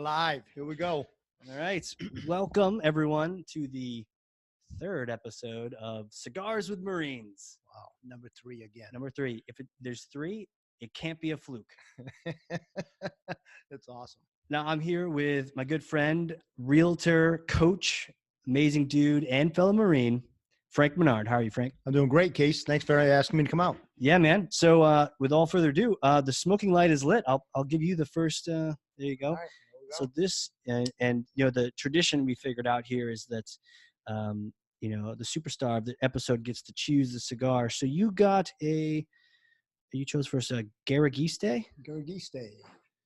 live. Here we go. All right. Welcome, everyone, to the third episode of Cigars with Marines. Wow. Number 3 again. Number 3. If there's 3, it can't be a fluke. That's awesome. Now, I'm here with my good friend, Realtor, coach, amazing dude, and fellow Marine, Frank Menard. How are you, Frank? I'm doing great, Case. Thanks for asking me to come out. Yeah, man. So with all further ado, the smoking light is lit. I'll give you the first. There you go. All right, here we go. So this, and you know, the tradition we figured out here is that, you know, the superstar of the episode gets to choose the cigar. So you chose first a Garagiste? Garagiste.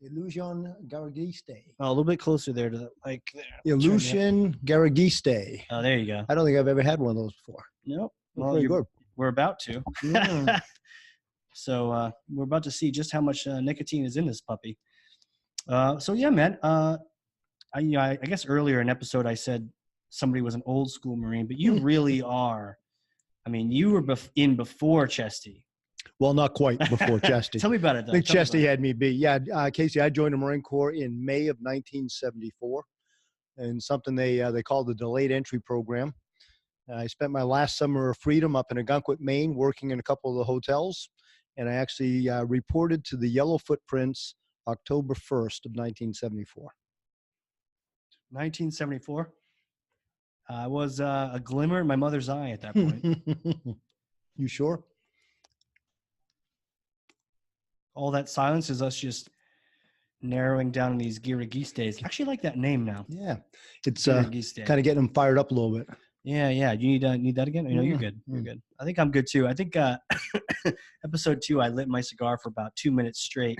Illusion Garagiste. Oh, a little bit closer there to the, like there. Illusion Garagiste. Oh, there you go. I don't think I've ever had one of those before. Nope. Well, Well, very good. we're about to. Mm. So we're about to see just how much nicotine is in this puppy. So yeah, man. I guess earlier in episode I said somebody was an old school Marine, but you really are. I mean, you were in before Chesty. Well, not quite before Chesty. Tell me about it, though. I think Chesty had me beat. Yeah, Casey, I joined the Marine Corps in May of 1974, and something they called the Delayed Entry Program. I spent my last summer of freedom up in Agunquit, Maine, working in a couple of the hotels, and I actually reported to the Yellow Footprints October 1st of 1974. 1974. I was a glimmer in my mother's eye at that point. You sure? All that silence is us just narrowing down these Giragistes. I actually like that name now. Yeah, it's Giragiste. kind of getting them fired up a little bit. Yeah. You need that again? No, you're good. You're good. I think I'm good too. I think episode 2, I lit my cigar for about 2 minutes straight.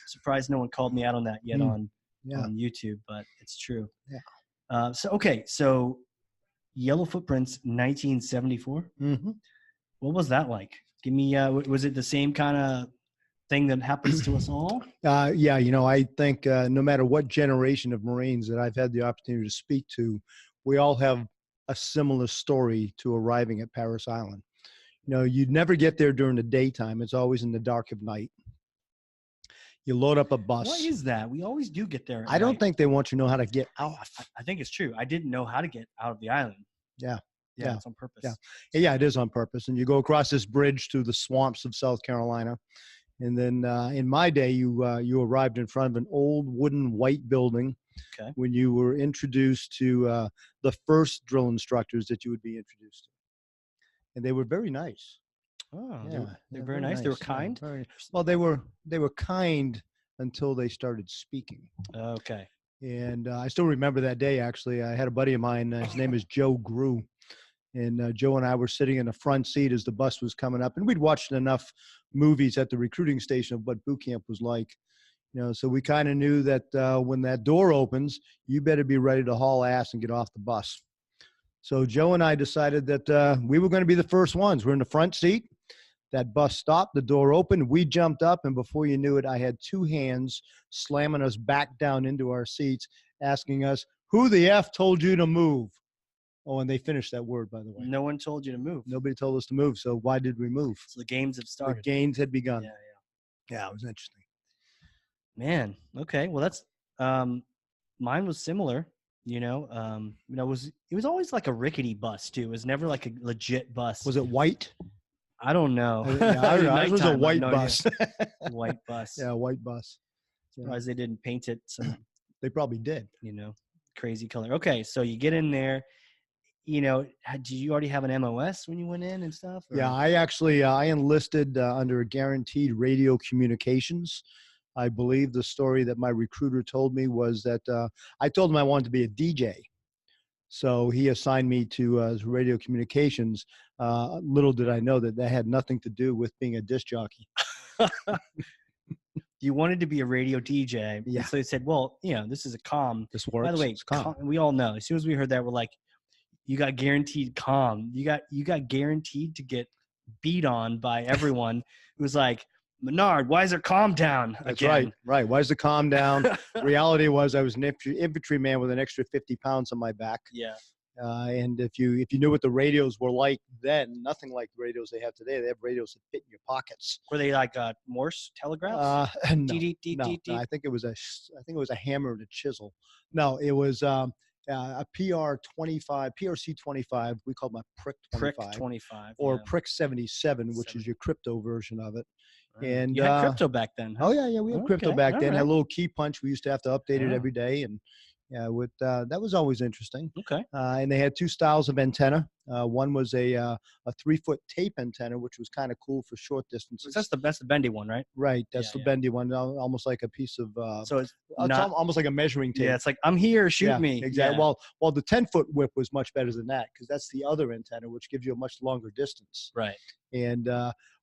Surprised no one called me out on that yet on YouTube, but it's true. Yeah. So Yellow Footprints, 1974. Mm-hmm. What was that like? Give me. Was it the same kind of thing that happens to us all? Yeah, you know, I think no matter what generation of Marines that I've had the opportunity to speak to, we all have a similar story to arriving at Parris Island. You know, you'd never get there during the daytime. It's always in the dark of night. You load up a bus. What is that? We always do get there. I don't think they want you to know how to get off. I think it's true. I didn't know how to get out of the island. Yeah. Yeah, it's on purpose. Yeah, it is on purpose. And you go across this bridge through the swamps of South Carolina. And then in my day, you arrived in front of an old wooden white building when you were introduced to the first drill instructors that you would be introduced to. And they were very nice. Oh, yeah, they're very nice. They were kind. Yeah, well, they were kind until they started speaking. Okay. And I still remember that day, actually. I had a buddy of mine. His name is Joe Grew. And Joe and I were sitting in the front seat as the bus was coming up. And we'd watched enough movies at the recruiting station of what boot camp was like. You know, so we kind of knew that when that door opens, you better be ready to haul ass and get off the bus. So Joe and I decided that we were going to be the first ones. We're in the front seat. That bus stopped, the door opened, we jumped up, and before you knew it, I had 2 hands slamming us back down into our seats, asking us, "Who the F told you to move?" Oh, and they finished that word, by the way. No one told you to move. Nobody told us to move, so why did we move? So the games have started. The games had begun. Yeah, it was interesting. Man, okay. Well, that's mine was similar. You know, it was always like a rickety bus too. It was never like a legit bus. Was it white? I don't know. Yeah, it was a white bus. White bus. Yeah, white bus. Surprised they didn't paint it some. They probably did. You know, crazy color. Okay, so you get in there. You know, did you already have an MOS when you went in and stuff? Or? Yeah, I actually I enlisted under a guaranteed radio communications. I believe the story that my recruiter told me was that I told him I wanted to be a DJ. So he assigned me to radio communications. Little did I know that had nothing to do with being a disc jockey. You wanted to be a radio DJ. Yeah. So they said, well, you know, this is a comm. This works. By the way, we all know. As soon as we heard that, we're like, you got guaranteed comm. You got guaranteed to get beat on by everyone. It was like, Menard, why is there calm down again? That's right. Why is the calm down? Reality was I was an infantryman with an extra 50 pounds on my back. Yeah. And if you knew what the radios were like then, nothing like the radios they have today. They have radios that fit in your pockets. Were they like Morse telegraphs? No, no, I think it was a hammer and a chisel. No, it was a PRC 25. We called them a Prick 25, or yeah. Prick 77, which is your crypto version of it. Right. And you had crypto back then, huh? Oh yeah, we had crypto back then. Right. Had a little key punch. We used to have to update it every day, and that was always interesting. Okay. And they had two styles of antenna. One was a 3-foot tape antenna, which was kind of cool for short distances. That's the bendy one, right? Right. That's the bendy one, almost like a piece of. So it's almost like a measuring tape. Yeah, it's like, I'm here, shoot me. Exactly. Yeah. Well, the 10-foot whip was much better than that, because that's the other antenna, which gives you a much longer distance. Right. And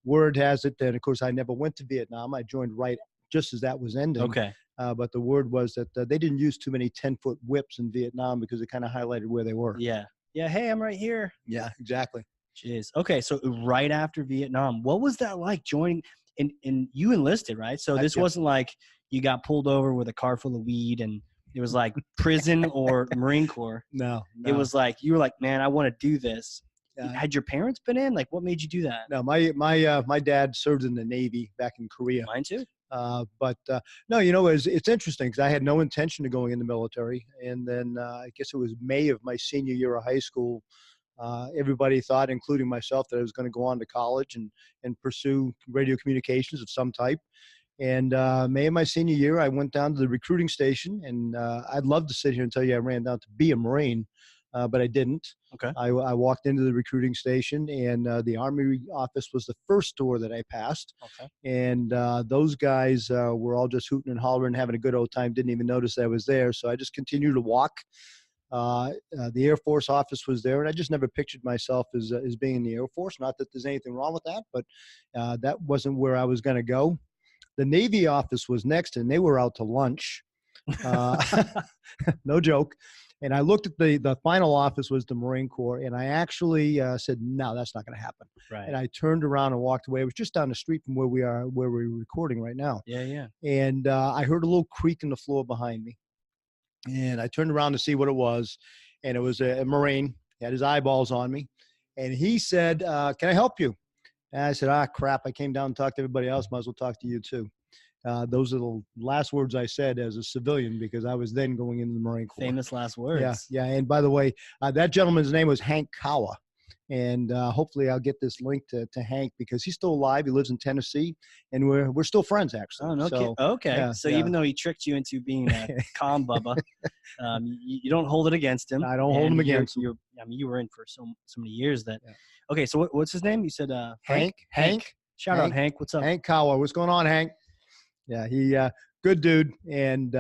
word has it that, of course, I never went to Vietnam. I joined right just as that was ending. Okay. But the word was that they didn't use too many 10-foot whips in Vietnam because it kind of highlighted where they were. Yeah. Yeah. Hey, I'm right here. Yeah, exactly. Jeez. Okay. So right after Vietnam, what was that like joining? And you enlisted, right? So this wasn't like you got pulled over with a car full of weed and it was like prison or Marine Corps. No. It was like, you were like, man, I want to do this. Had your parents been in? Like, what made you do that? No, my dad served in the Navy back in Korea. Mine too. But no, it's interesting because I had no intention of going in the military. And then I guess it was May of my senior year of high school. Everybody thought, including myself, that I was going to go on to college and pursue radio communications of some type. And May of my senior year, I went down to the recruiting station, and I'd love to sit here and tell you I ran down to be a Marine. But I didn't. Okay. I walked into the recruiting station, and the Army office was the first door that I passed. Okay. And those guys were all just hooting and hollering, having a good old time, didn't even notice I was there. So I just continued to walk. The Air Force office was there, and I just never pictured myself as being in the Air Force. Not that there's anything wrong with that, but that wasn't where I was going to go. The Navy office was next, and they were out to lunch. No joke. And I looked at the final office was the Marine Corps, and I actually said, no, that's not going to happen. Right. And I turned around and walked away. It was just down the street from where we're recording right now. Yeah, yeah. And I heard a little creak in the floor behind me. And I turned around to see what it was. And it was a Marine. He had his eyeballs on me. And he said, can I help you? And I said, crap, I came down and talked to everybody else. Might as well talk to you too. Those are the last words I said as a civilian, because I was then going into the Marine Corps. Famous last words. Yeah. And by the way, that gentleman's name was Hank Kawa. And hopefully I'll get this link to Hank, because he's still alive. He lives in Tennessee, and we're still friends, actually. Oh, no kidding. Okay. Yeah, so even though he tricked you into being a calm Bubba, you don't hold it against him. I don't hold him against him. You were in for so many years that. Yeah. Okay, so what's his name? You said Hank. Shout out, Hank. What's up? Hank Kawa. What's going on, Hank? Yeah, he good dude, and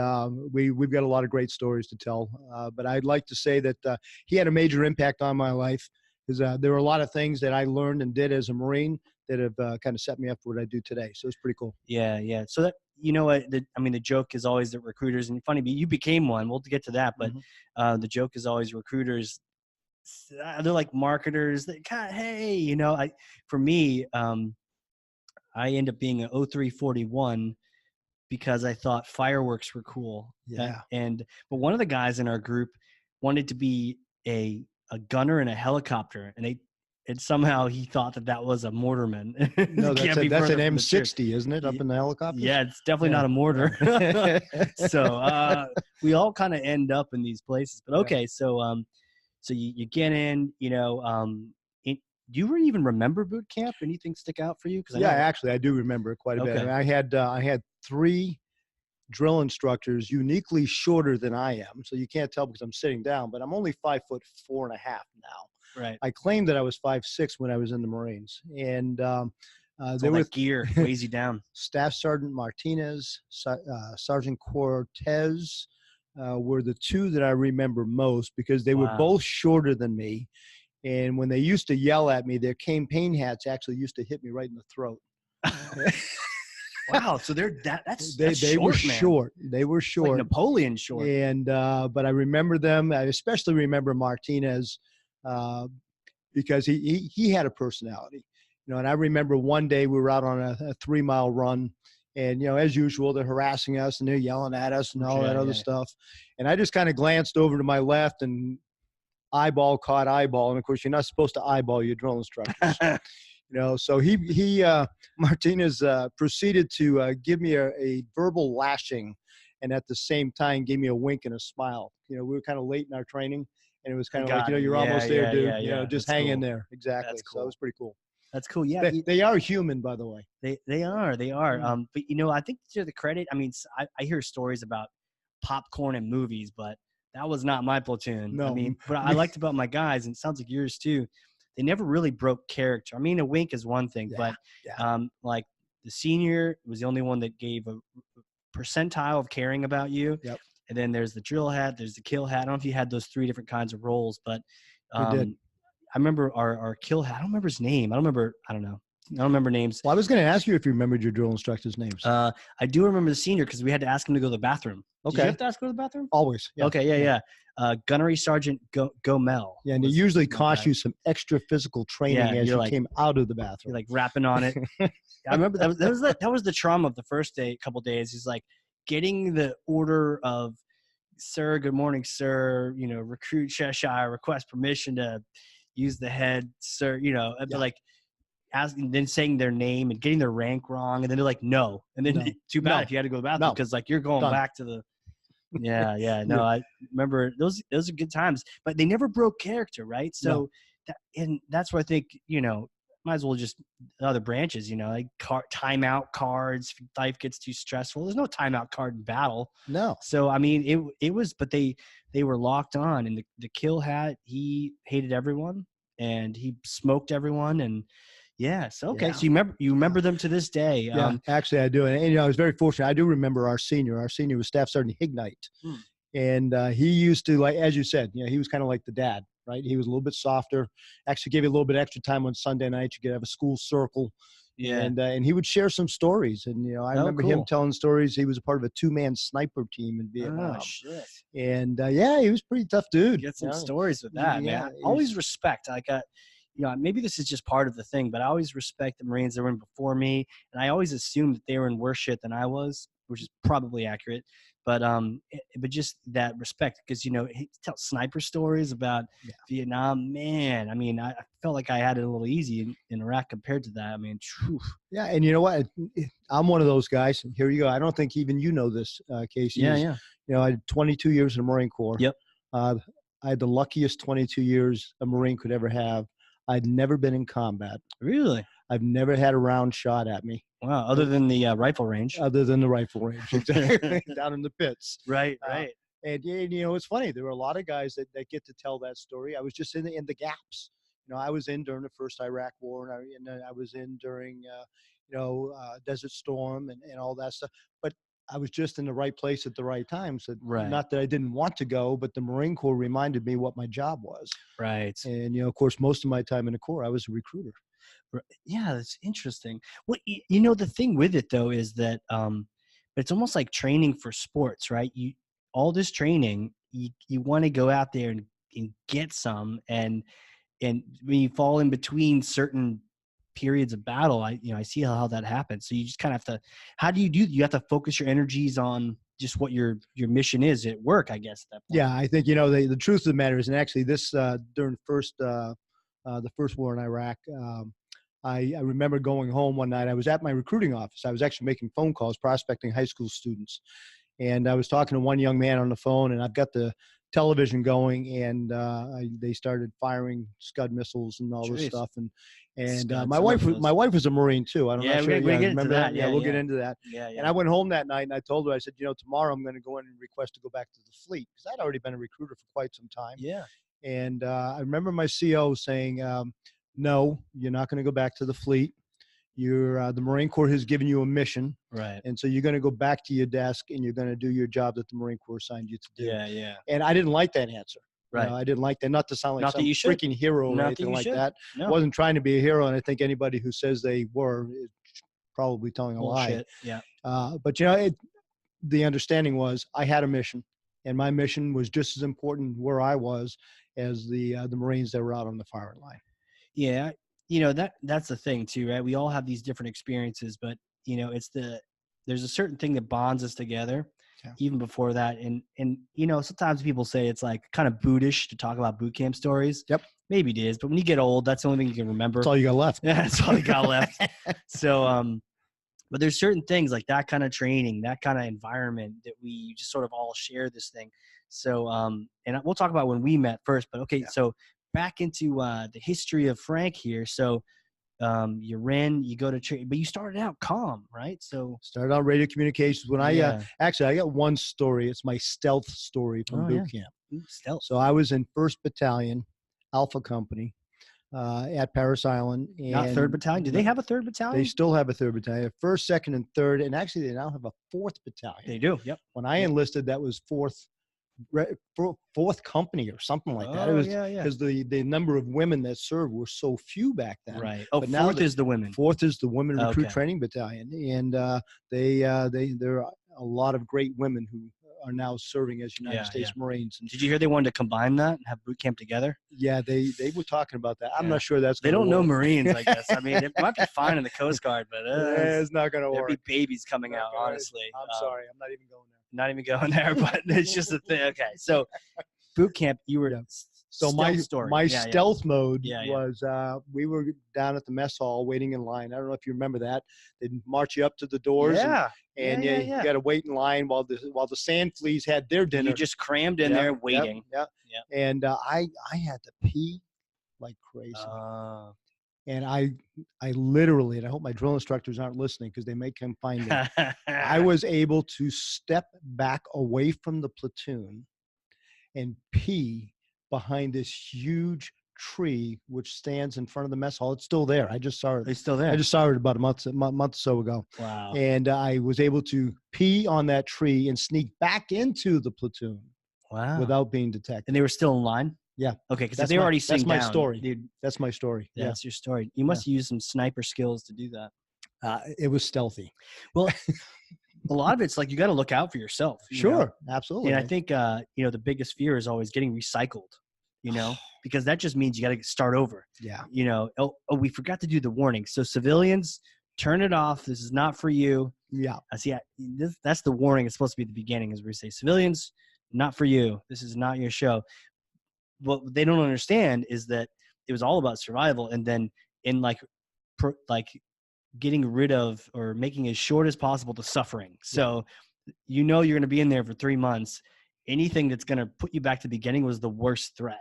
we've got a lot of great stories to tell. But I'd like to say that he had a major impact on my life, because there were a lot of things that I learned and did as a Marine that have kind of set me up for what I do today. So it's pretty cool. Yeah, yeah. So that, the joke is always that recruiters, and funny, you became one. We'll get to that, but the joke is always recruiters. They're like marketers. That for me, I end up being an 0341 because I thought fireworks were cool. Yeah. But one of the guys in our group wanted to be a gunner in a helicopter, and somehow he thought that was a mortarman. No, that's an M60, isn't it? Up in the helicopter? Yeah, it's definitely not a mortar. So we all kind of end up in these places. But okay, so you get in, do you even remember boot camp? Anything stick out for you? Actually, I do remember it quite a bit. I mean, I had 3 drill instructors, uniquely shorter than I am. So you can't tell because I'm sitting down, but I'm only 5'4.5" now. Right. I claimed that I was 5'6" when I was in the Marines, and there was gear weighs you down. Staff Sergeant Martinez, Sergeant Cortez were the 2 that I remember most, because they were both shorter than me. And when they used to yell at me, their campaign hats actually used to hit me right in the throat. Wow. So that's they short, were man. short. They were short. Like Napoleon short. And, but I remember them. I especially remember Martinez because he had a personality, and I remember one day we were out on a 3-mile run, and, as usual, they're harassing us and they're yelling at us and all that other stuff. And I just kind of glanced over to my left, and eyeball caught eyeball. And of course, you're not supposed to eyeball your drill instructors. So he Martinez proceeded to give me a verbal lashing, and at the same time gave me a wink and a smile. We were kind of late in our training, and it was kind of like, you're almost there, dude. Just hang in there. Exactly. That's cool. So it was pretty cool. That's cool. Yeah, they are human, by the way. They are. But I think to the credit, I mean, I hear stories about popcorn and movies, but that was not my platoon. No. I mean, what I liked about my guys, and it sounds like yours too, they never really broke character. I mean, a wink is one thing, but like the senior was the only one that gave a percentile of caring about you. Yep. And then there's the drill hat, there's the kill hat. I don't know if you had those 3 different kinds of roles, but we did. I remember our kill hat. I don't remember his name. I don't remember names. Well, I was going to ask you if you remembered your drill instructors' names. I do remember the senior because we had to ask him to go to the bathroom. Okay. Did you have to ask to go to the bathroom? Always. Yeah. Okay. Yeah. Gunnery Sergeant Gomel. Yeah, and it usually cost you some extra physical training as you came out of the bathroom. You're like rapping on it. I remember that was the trauma of the first couple days. He's like getting the order of, sir, good morning, sir. Recruit Cheshire, request permission to use the head, sir. Like asking, then saying their name and getting their rank wrong, and then they're like, no, and then too bad if you had to go to the bathroom because like you're going back to the. No, I remember those are good times, but they never broke character, right? So that's why I think might as well just other branches, like timeout cards. If life gets too stressful, there's no timeout card in battle. No. So I mean, it was, but they were locked on, and the kill hat, he hated everyone and he smoked everyone, and so okay. So you remember them to this day. Yeah, actually I do. And I was very fortunate. I do remember our senior. Our senior was Staff Sergeant Hignite. And he used to, like, as you said, he was kind of like the dad, right? He was a little bit softer. Actually gave you a little bit extra time on Sunday night. You could have a school circle. Yeah. And he would share some stories. And, I remember him telling stories. He was a part of a 2-man sniper team in Vietnam. Oh, shit. And he was a pretty tough dude. Get some stories with that, man. Always respect. Maybe this is just part of the thing, but I always respect the Marines that were in before me. And I always assumed that they were in worse shit than I was, which is probably accurate. But just that respect, because, he tells sniper stories about Vietnam, man. I mean, I felt like I had it a little easy in Iraq compared to that. I mean, whew. Yeah. And you know what? I'm one of those guys. And here you go. I don't think even this, Casey. Yeah. I had 22 years in the Marine Corps. Yep. I had the luckiest 22 years a Marine could ever have. I'd never been in combat. Really? I've never had a round shot at me. Wow. Other than the rifle range. Other than the rifle range, exactly. Down in the pits. Right. And it's funny. There were a lot of guys that get to tell that story. I was just in the gaps. I was in during the first Iraq War, and I was in during, Desert Storm and all that stuff. But I was just in the right place at the right time. So not that I didn't want to go, but the Marine Corps reminded me what my job was. Right. And, of course, most of my time in the Corps, I was a recruiter. Yeah, that's interesting. Well, the thing with it, though, is that it's almost like training for sports, right? All this training, you want to go out there and get some. And when you fall in between certain periods of battle, I see how that happens. So you just kind of have to, how do you have to focus your energies on just what your mission is at work, I guess. At that point. Yeah, I think, the truth of the matter is, and actually this, during the first war in Iraq, I remember going home one night. I was at my recruiting office. I was actually making phone calls, prospecting high school students. And I was talking to one young man on the phone, and I've got the television going, and they started firing Scud missiles and all this stuff. And my wife was a Marine too. I don't know. Yeah, we're gonna get into that. Yeah, we'll get into that. Yeah. And I went home that night, and I told her, I said, tomorrow I'm going to go in and request to go back to the fleet, because I'd already been a recruiter for quite some time. Yeah. And I remember my CO saying, no, you're not going to go back to the fleet. The Marine Corps has given you a mission. Right. And so you're going to go back to your desk and you're going to do your job that the Marine Corps assigned you to do. Yeah. And I didn't like that answer. Right. I didn't like that. Not to sound like some freaking hero or anything like that. No. I wasn't trying to be a hero. And I think anybody who says they were is probably telling a lie. Yeah. But the understanding was I had a mission, and my mission was just as important where I was as the Marines that were out on the firing line. Yeah. That's the thing too, right? We all have these different experiences, but there's a certain thing that bonds us together. even before that. And you know, sometimes people say it's like kind of bootish to talk about boot camp stories. Yep. Maybe it is, but when you get old, that's the only thing you can remember. That's all you got left. Yeah, that's all you got left. So, but there's certain things like that kind of training, that kind of environment that we just sort of all share this thing. So, and we'll talk about when we met first, but okay. Yeah. So back into the history of Frank here. So, you go to trade, but you started out calm, right? So started out radio communications. When I got one story. It's my stealth story from boot camp. Ooh, stealth. So I was in 1st Battalion, Alpha Company, at Parris Island. And not 3rd Battalion. Do they have a 3rd Battalion? They still have a 3rd Battalion. 1st, 2nd, and 3rd, and actually they now have a 4th Battalion. They do. Yep. When I enlisted, that was 4th company or something like that. It was because the number of women that served were so few back then. Right. Oh, but 4th is the women. 4th is the Women Recruit Training Battalion, and there are a lot of great women who are now serving as United States Marines. And did you hear they wanted to combine that and have boot camp together? Yeah, they were talking about that. I'm not sure that's they don't know Marines, I guess. I mean, it might be fine in the Coast Guard, but it's not going to work. There'll be babies coming out, honestly. I'm sorry, I'm not even going there. Not even going there, but it's just a thing. Okay, so boot camp, you were so my stealth mode was we were down at the mess hall waiting in line. I don't know if you remember that. They'd march you up to the doors, and you got to wait in line while the sand fleas had their dinner. You just crammed in there waiting. Yeah. And I had to pee like crazy. And I literally, and I hope my drill instructors aren't listening because they may come find me. I was able to step back away from the platoon and pee behind this huge tree which stands in front of the mess hall. It's still there. I just saw it. It's still there. I just saw it about a month or so ago. Wow. And I was able to pee on that tree and sneak back into the platoon. Wow. Without being detected. And they were still in line? Yeah. Okay, because they were already sitting down. That's my story. Dude, that's my story. That's your story. You must use some sniper skills to do that. It was stealthy. Well, a lot of it's like you got to look out for yourself. Sure, absolutely. And I think the biggest fear is always getting recycled. Because that just means you got to start over. Yeah. We forgot to do the warning. So civilians, turn it off. This is not for you. Yeah. That's the warning. It's supposed to be at the beginning, as we say, civilians, not for you. This is not your show. What they don't understand is that it was all about survival, and then in like getting rid of or making as short as possible the suffering. So you're going to be in there for 3 months. Anything that's going to put you back to the beginning was the worst threat,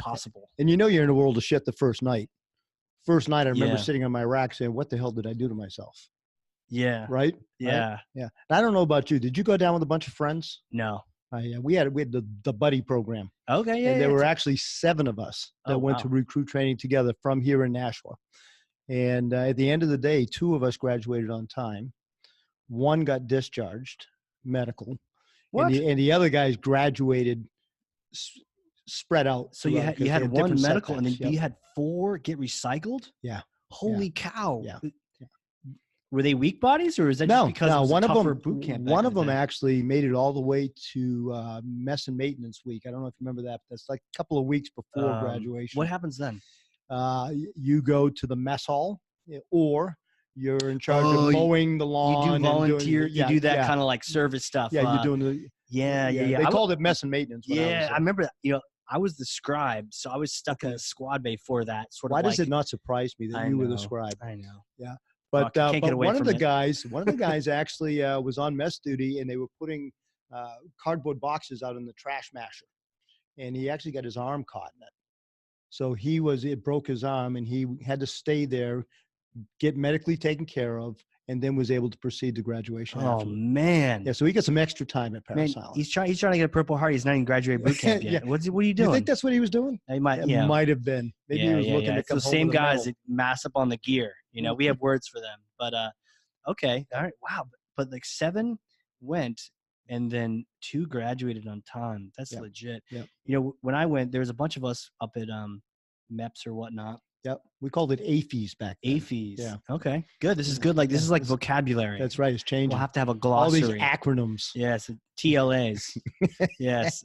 possible. And you're in a world of shit the first night. First night, I remember sitting on my rack saying, what the hell did I do to myself? Yeah. Right? Yeah. Right? Yeah. And I don't know about you. Did you go down with a bunch of friends? No. We had the buddy program. Okay, yeah. And there were actually 7 of us that went to recruit training together from here in Nashua. And at the end of the day, 2 of us graduated on time. 1 got discharged, medical. What? And the other guys graduated spread out. So you had 1 medical, and then you had 4 get recycled? Yeah. Holy cow. Yeah. Were they weak bodies, or is that just because it was a tougher boot camp? One of them actually made it all the way to mess and maintenance week. I don't know if you remember that, but that's like a couple of weeks before graduation. What happens then? You go to the mess hall, or you're in charge of mowing the lawn. You do volunteer. You do that kind of like service stuff. Yeah, you're doing the. Yeah. They called it mess and maintenance. I remember that. I was the scribe, so I was stuck in a squad bay for that. Why does it not surprise me that you were the scribe? I know. Yeah. But one of the guys actually was on mess duty, and they were putting cardboard boxes out in the trash masher, and he actually got his arm caught in it. So it broke his arm, and he had to stay there, get medically taken care of, and then was able to proceed to graduation. Oh man! Yeah, so he got some extra time at Parris Island. He's trying to get a Purple Heart. He's not even graduated boot camp yet. What are you doing? You think that's what he was doing? He might. It might have been. Maybe he was looking to come it's the same guys that mass up on the gear. We have words for them. But okay, all right, wow. But like 7 went, and then 2 graduated on time. That's legit. Yeah. When I went, there was a bunch of us up at MEPS or whatnot. Yep. We called it AFES back then. AFES. Yeah. Okay. Good. This is good. This is like vocabulary. That's right. It's changing. We'll have to have a glossary. All these acronyms. Yes. TLAs. Yes.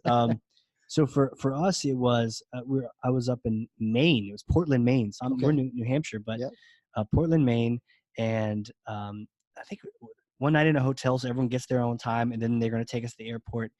So for us, it was I was up in Maine. It was Portland, Maine. So we're New Hampshire, but Portland, Maine, and I think one night in a hotel, so everyone gets their own time, and then they're going to take us to the airport.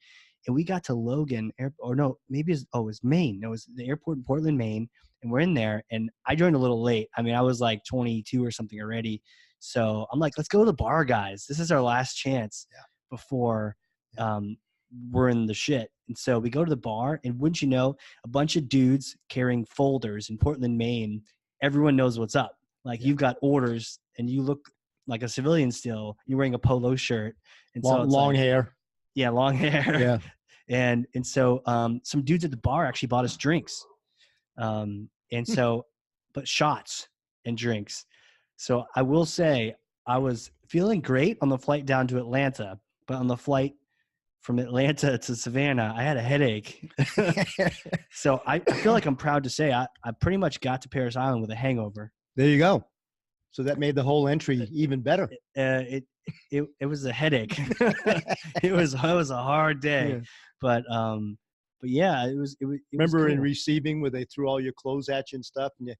And we got to Logan, or no, maybe it was Maine. No, it was the airport in Portland, Maine. And we're in there, and I joined a little late. I mean, I was like 22 or something already. So I'm like, let's go to the bar, guys. This is our last chance before we're in the shit. And so we go to the bar, and wouldn't you know, a bunch of dudes carrying folders in Portland, Maine. Everyone knows what's up. Like you've got orders, and you look like a civilian still. You're wearing a polo shirt. And so it's long hair. Yeah, long hair. Yeah. And so some dudes at the bar actually bought us drinks. And so, but shots and drinks. So I will say I was feeling great on the flight down to Atlanta, but on the flight from Atlanta to Savannah, I had a headache. So I feel like I'm proud to say I pretty much got to Paris Island with a hangover. There you go. So that made the whole entry even better. It was a headache. it was a hard day, but yeah, it was. Remember cool. in receiving where they threw all your clothes at you and stuff, and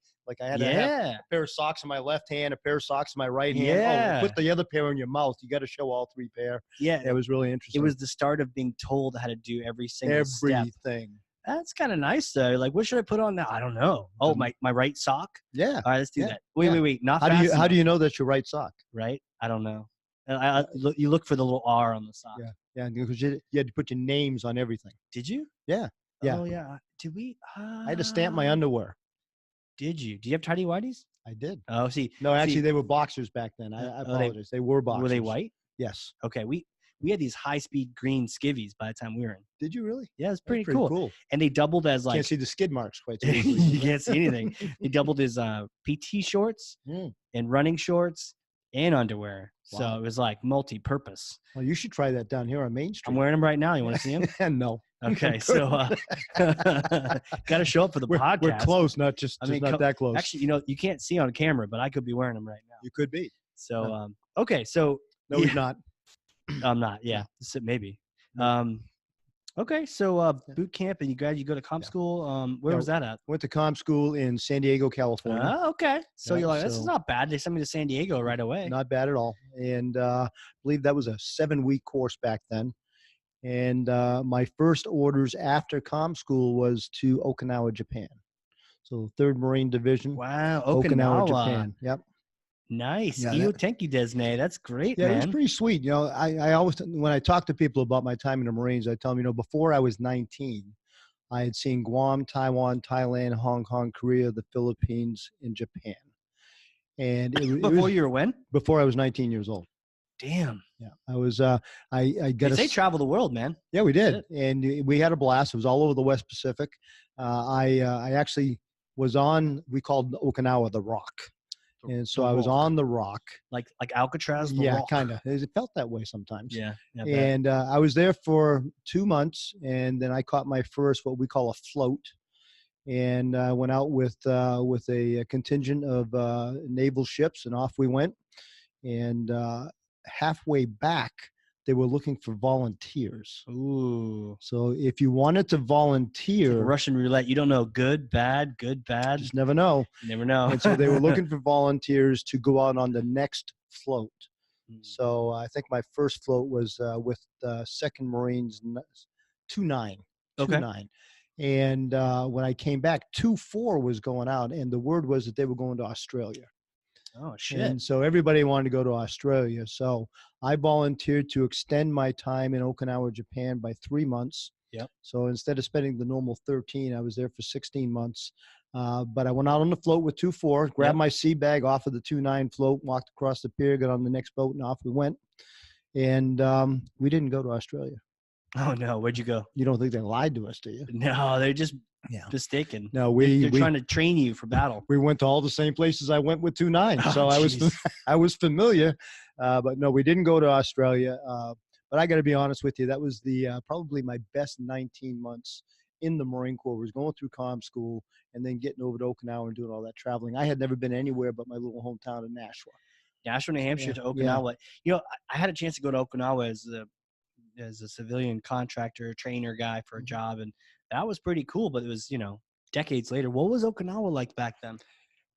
I had to have a pair of socks in my left hand, a pair of socks in my right hand. Yeah. Oh, put the other pair in your mouth. You got to show all three pair. Yeah, it was really interesting. It was the start of being told how to do every single step. Everything. That's kind of nice though. Like, what should I put on now? I don't know. Oh, my right sock. Yeah. All right, let's do that. Wait. Not how do you know that's your right sock? Right. I don't know. You look for the little R on the sock. Yeah, because you had to put your names on everything. Did you? Yeah. Oh yeah. Did we? I had to stamp my underwear. Did you? Do you have tidy whities? I did. Oh, see. No, actually, they were boxers back then. I apologize. They were boxers. Were they white? Yes. Okay. We had these high-speed green skivvies by the time we were in. Did you really? Yeah, it's pretty cool. And they doubled as like. Can't see the skid marks quite so easily. You can't see anything. They doubled as PT shorts and running shorts and underwear. Wow. So it was like multi-purpose. Well, you should try that down here on Main Street. I'm wearing them right now. You want to see them? No. Okay, so got to show up for the podcast. We're close, not not that close. Actually, you can't see on camera, but I could be wearing them right now. You could be. So, okay, so no, he's not. I'm not. Yeah, maybe. Okay, so boot camp, and you go to comp school. Where was that at? Went to comp school in San Diego, California. Oh, okay. So you're like, this is not bad. They sent me to San Diego right away. Not bad at all. And I believe that was a 7-week course back then. And my first orders after comm school was to Okinawa, Japan. So 3rd Marine Division. Wow, Okinawa, Japan. Yep. Nice. Yeah, thank you, Desne. That's great, man. Yeah, it was pretty sweet. I always, when I talk to people about my time in the Marines, I tell them, before I was 19, I had seen Guam, Taiwan, Thailand, Hong Kong, Korea, the Philippines, and Japan. And before you were when? Before I was 19 years old. Damn. Yeah, I was. I got. They travel the world, man. Yeah, we did, and we had a blast. It was all over the West Pacific. I actually was on. We called Okinawa the Rock, and so I was on the Rock, like Alcatraz. Yeah, kind of. It felt that way sometimes. Yeah. And I was there for 2 months, and then I caught my first what we call a float, and I went out with a contingent of naval ships, and off we went, and. Halfway back, they were looking for volunteers. Ooh. So if you wanted to volunteer, like Russian roulette, you don't know good, bad. Just never know. You never know. And so they were looking for volunteers to go out on the next float. So I think my first float was with 2nd Marines 2-9. Okay. 2-9. And when I came back, 2-4 was going out, and the word was that they were going to Australia. Oh, shit. And so everybody wanted to go to Australia. So I volunteered to extend my time in Okinawa, Japan by 3 months. Yep. So instead of spending the normal 13, I was there for 16 months. But I went out on the float with 2-4, grabbed my sea bag off of the 2-9 float, walked across the pier, got on the next boat, and off we went. And we didn't go to Australia. Oh, no. Where'd you go? You don't think they lied to us, do you? No, they're just mistaken. No, they're trying to train you for battle. We went to all the same places I went with 2-9. Oh, so I was familiar. But no, we didn't go to Australia. But I got to be honest with you, that was probably my best 19 months in the Marine Corps. Was going through comm school and then getting over to Okinawa and doing all that traveling. I had never been anywhere but my little hometown of Nashua. Nashua, New Hampshire to Okinawa. Yeah. I had a chance to go to Okinawa as a civilian contractor, trainer guy for a job, and that was pretty cool. But it was, decades later. What was Okinawa like back then?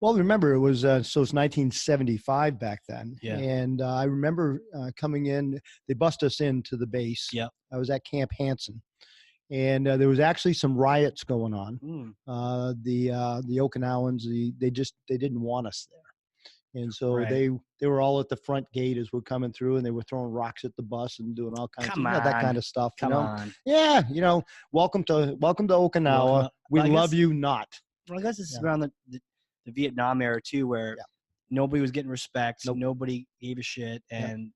Well, remember, it was so it's 1975 back then. Yeah. And I remember coming in, they bust us into the base. Yeah. I was at Camp Hansen. And there was actually some riots going on. The Okinawans, they didn't want us there. And so Right. they were all at the front gate as we're coming through, and they were throwing rocks at the bus and doing all kinds Come of that kind on. of stuff. Come on. Yeah, welcome to Okinawa. We Well, I love guess- you not. Well, I guess this is Yeah. around the Vietnam era too, where nobody was getting respect. Nope. Nobody gave a shit. And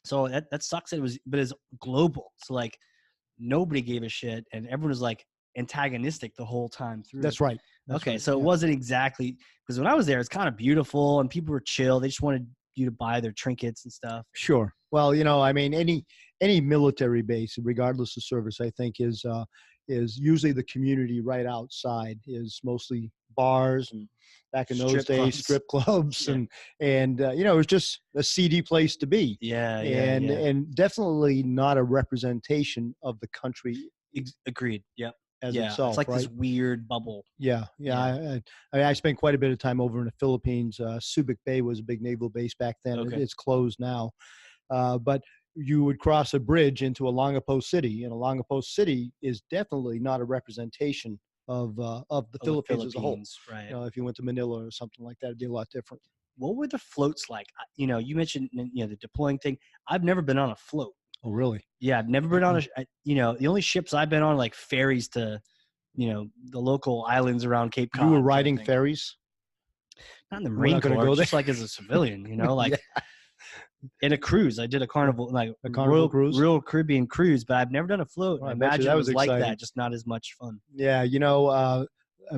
so that sucks. But it's global. So like nobody gave a shit and everyone was like antagonistic the whole time through. That's right. That's okay. right. So it wasn't exactly, because when I was there, it's kind of beautiful and people were chill. They just wanted you to buy their trinkets and stuff. Sure. Well, I mean, any military base, regardless of service, I think is usually the community right outside is mostly bars and back in those days, strip clubs and it was just a seedy place to be. And definitely not a representation of the country. Agreed. Yeah. As itself, it's like right? this weird bubble. I spent quite a bit of time over in the Philippines. Subic Bay was a big naval base back then. Okay. It's closed now, but you would cross a bridge into Olongapo City, and Olongapo City is definitely not a representation of the Philippines as a whole. Right. If you went to Manila or something like that, it'd be a lot different. What were the floats like? You mentioned the deploying thing. I've never been on a float. Oh, really? Yeah, I've never been on the only ships I've been on like ferries to, the local islands around Cape Cod. You were riding ferries? Not in the Marine Corps, just like as a civilian, like in a cruise. I did a carnival, like a carnival cruise, Royal Caribbean cruise, but I've never done a float. Well, I imagine it was like exciting. that, just not as much fun. Yeah, a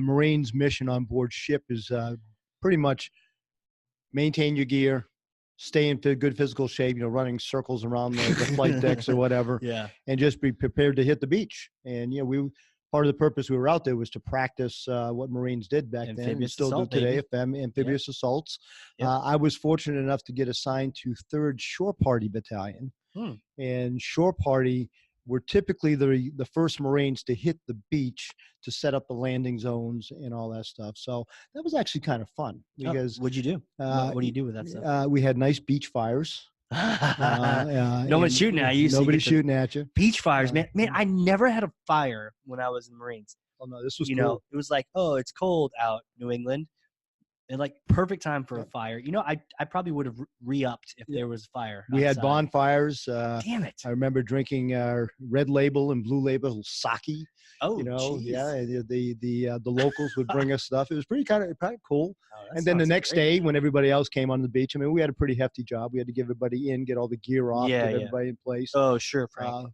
Marine's mission on board ship is pretty much maintain your gear, stay in good physical shape, running circles around the flight decks or whatever. Yeah. And just be prepared to hit the beach. And, part of the purpose we were out there was to practice what Marines did back then and still do today, amphibious assaults. Yep. I was fortunate enough to get assigned to 3rd Shore Party Battalion. And Shore Party were typically the first Marines to hit the beach to set up the landing zones and all that stuff. So that was actually kind of fun because what'd you do? What do you do with that stuff? We had nice beach fires. No one's shooting at you. Nobody's shooting at you. Beach fires, man. I never had a fire when I was in the Marines. Oh no, this was cool. It was like, oh, it's cold out New England. And like perfect time for a fire. I probably would have re-upped if there was a fire. We had bonfires. Damn it. I remember drinking our Red Label and Blue Label sake. Oh, the locals would bring us stuff. It was pretty cool. Oh, and then the next day, when everybody else came on the beach, I mean, we had a pretty hefty job. We had to get everybody in, get all the gear off, get everybody in place. Oh, sure, Frank.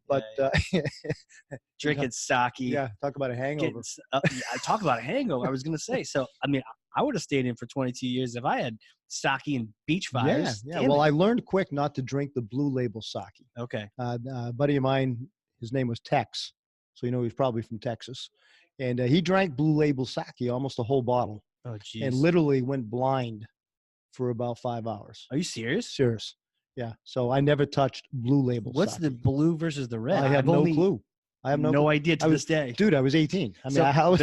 Drinking sake. Yeah, talk about a hangover. Talk about a hangover. I was going to say. So, I mean, I would have stayed in for 22 years if I had sake and beach fires. Yeah. Well, I learned quick not to drink the Blue Label sake. Okay. A buddy of mine, his name was Tex. So, he's probably from Texas. And he drank Blue Label sake, almost a whole bottle. Oh, geez. And literally went blind for about 5 hours. Are you serious? Serious. Yeah. So I never touched Blue Label What's sake. the blue versus the red? I have no clue. I have no idea to this day. Dude, I was 18. I mean,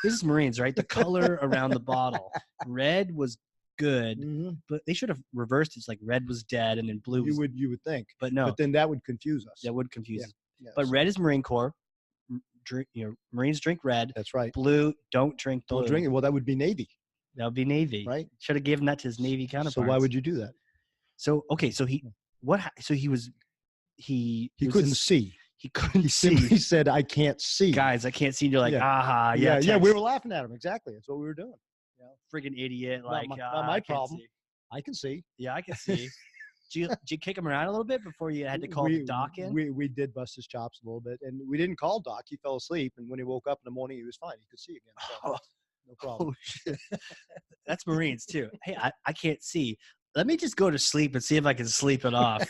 this is Marines, right? The color around the bottle. Red was good, but they should have reversed it. It's like red was dead and then blue was... You would think. But no. But then that would confuse us. That would confuse us. Yeah, but red is Marine Corps. Marines drink red. That's right. Blue, don't drink blue. Don't drink it. Well, that would be Navy. That would be Navy. Right. Should have given that to his Navy counterparts. So why would you do that? So, okay. So he couldn't see. He couldn't see. He said, I can't see. Guys, I can't see. And you're like, aha. Yeah. We were laughing at him. Exactly. That's what we were doing. Friggin' idiot. Like, not my problem. I can see. Yeah, I can see. Did you kick him around a little bit before you had to call the doc in? We did bust his chops a little bit. And we didn't call Doc. He fell asleep. And when he woke up in the morning, he was fine. He could see again. So, no problem. Oh, shit. That's Marines, too. Hey, I can't see. Let me just go to sleep and see if I can sleep it off.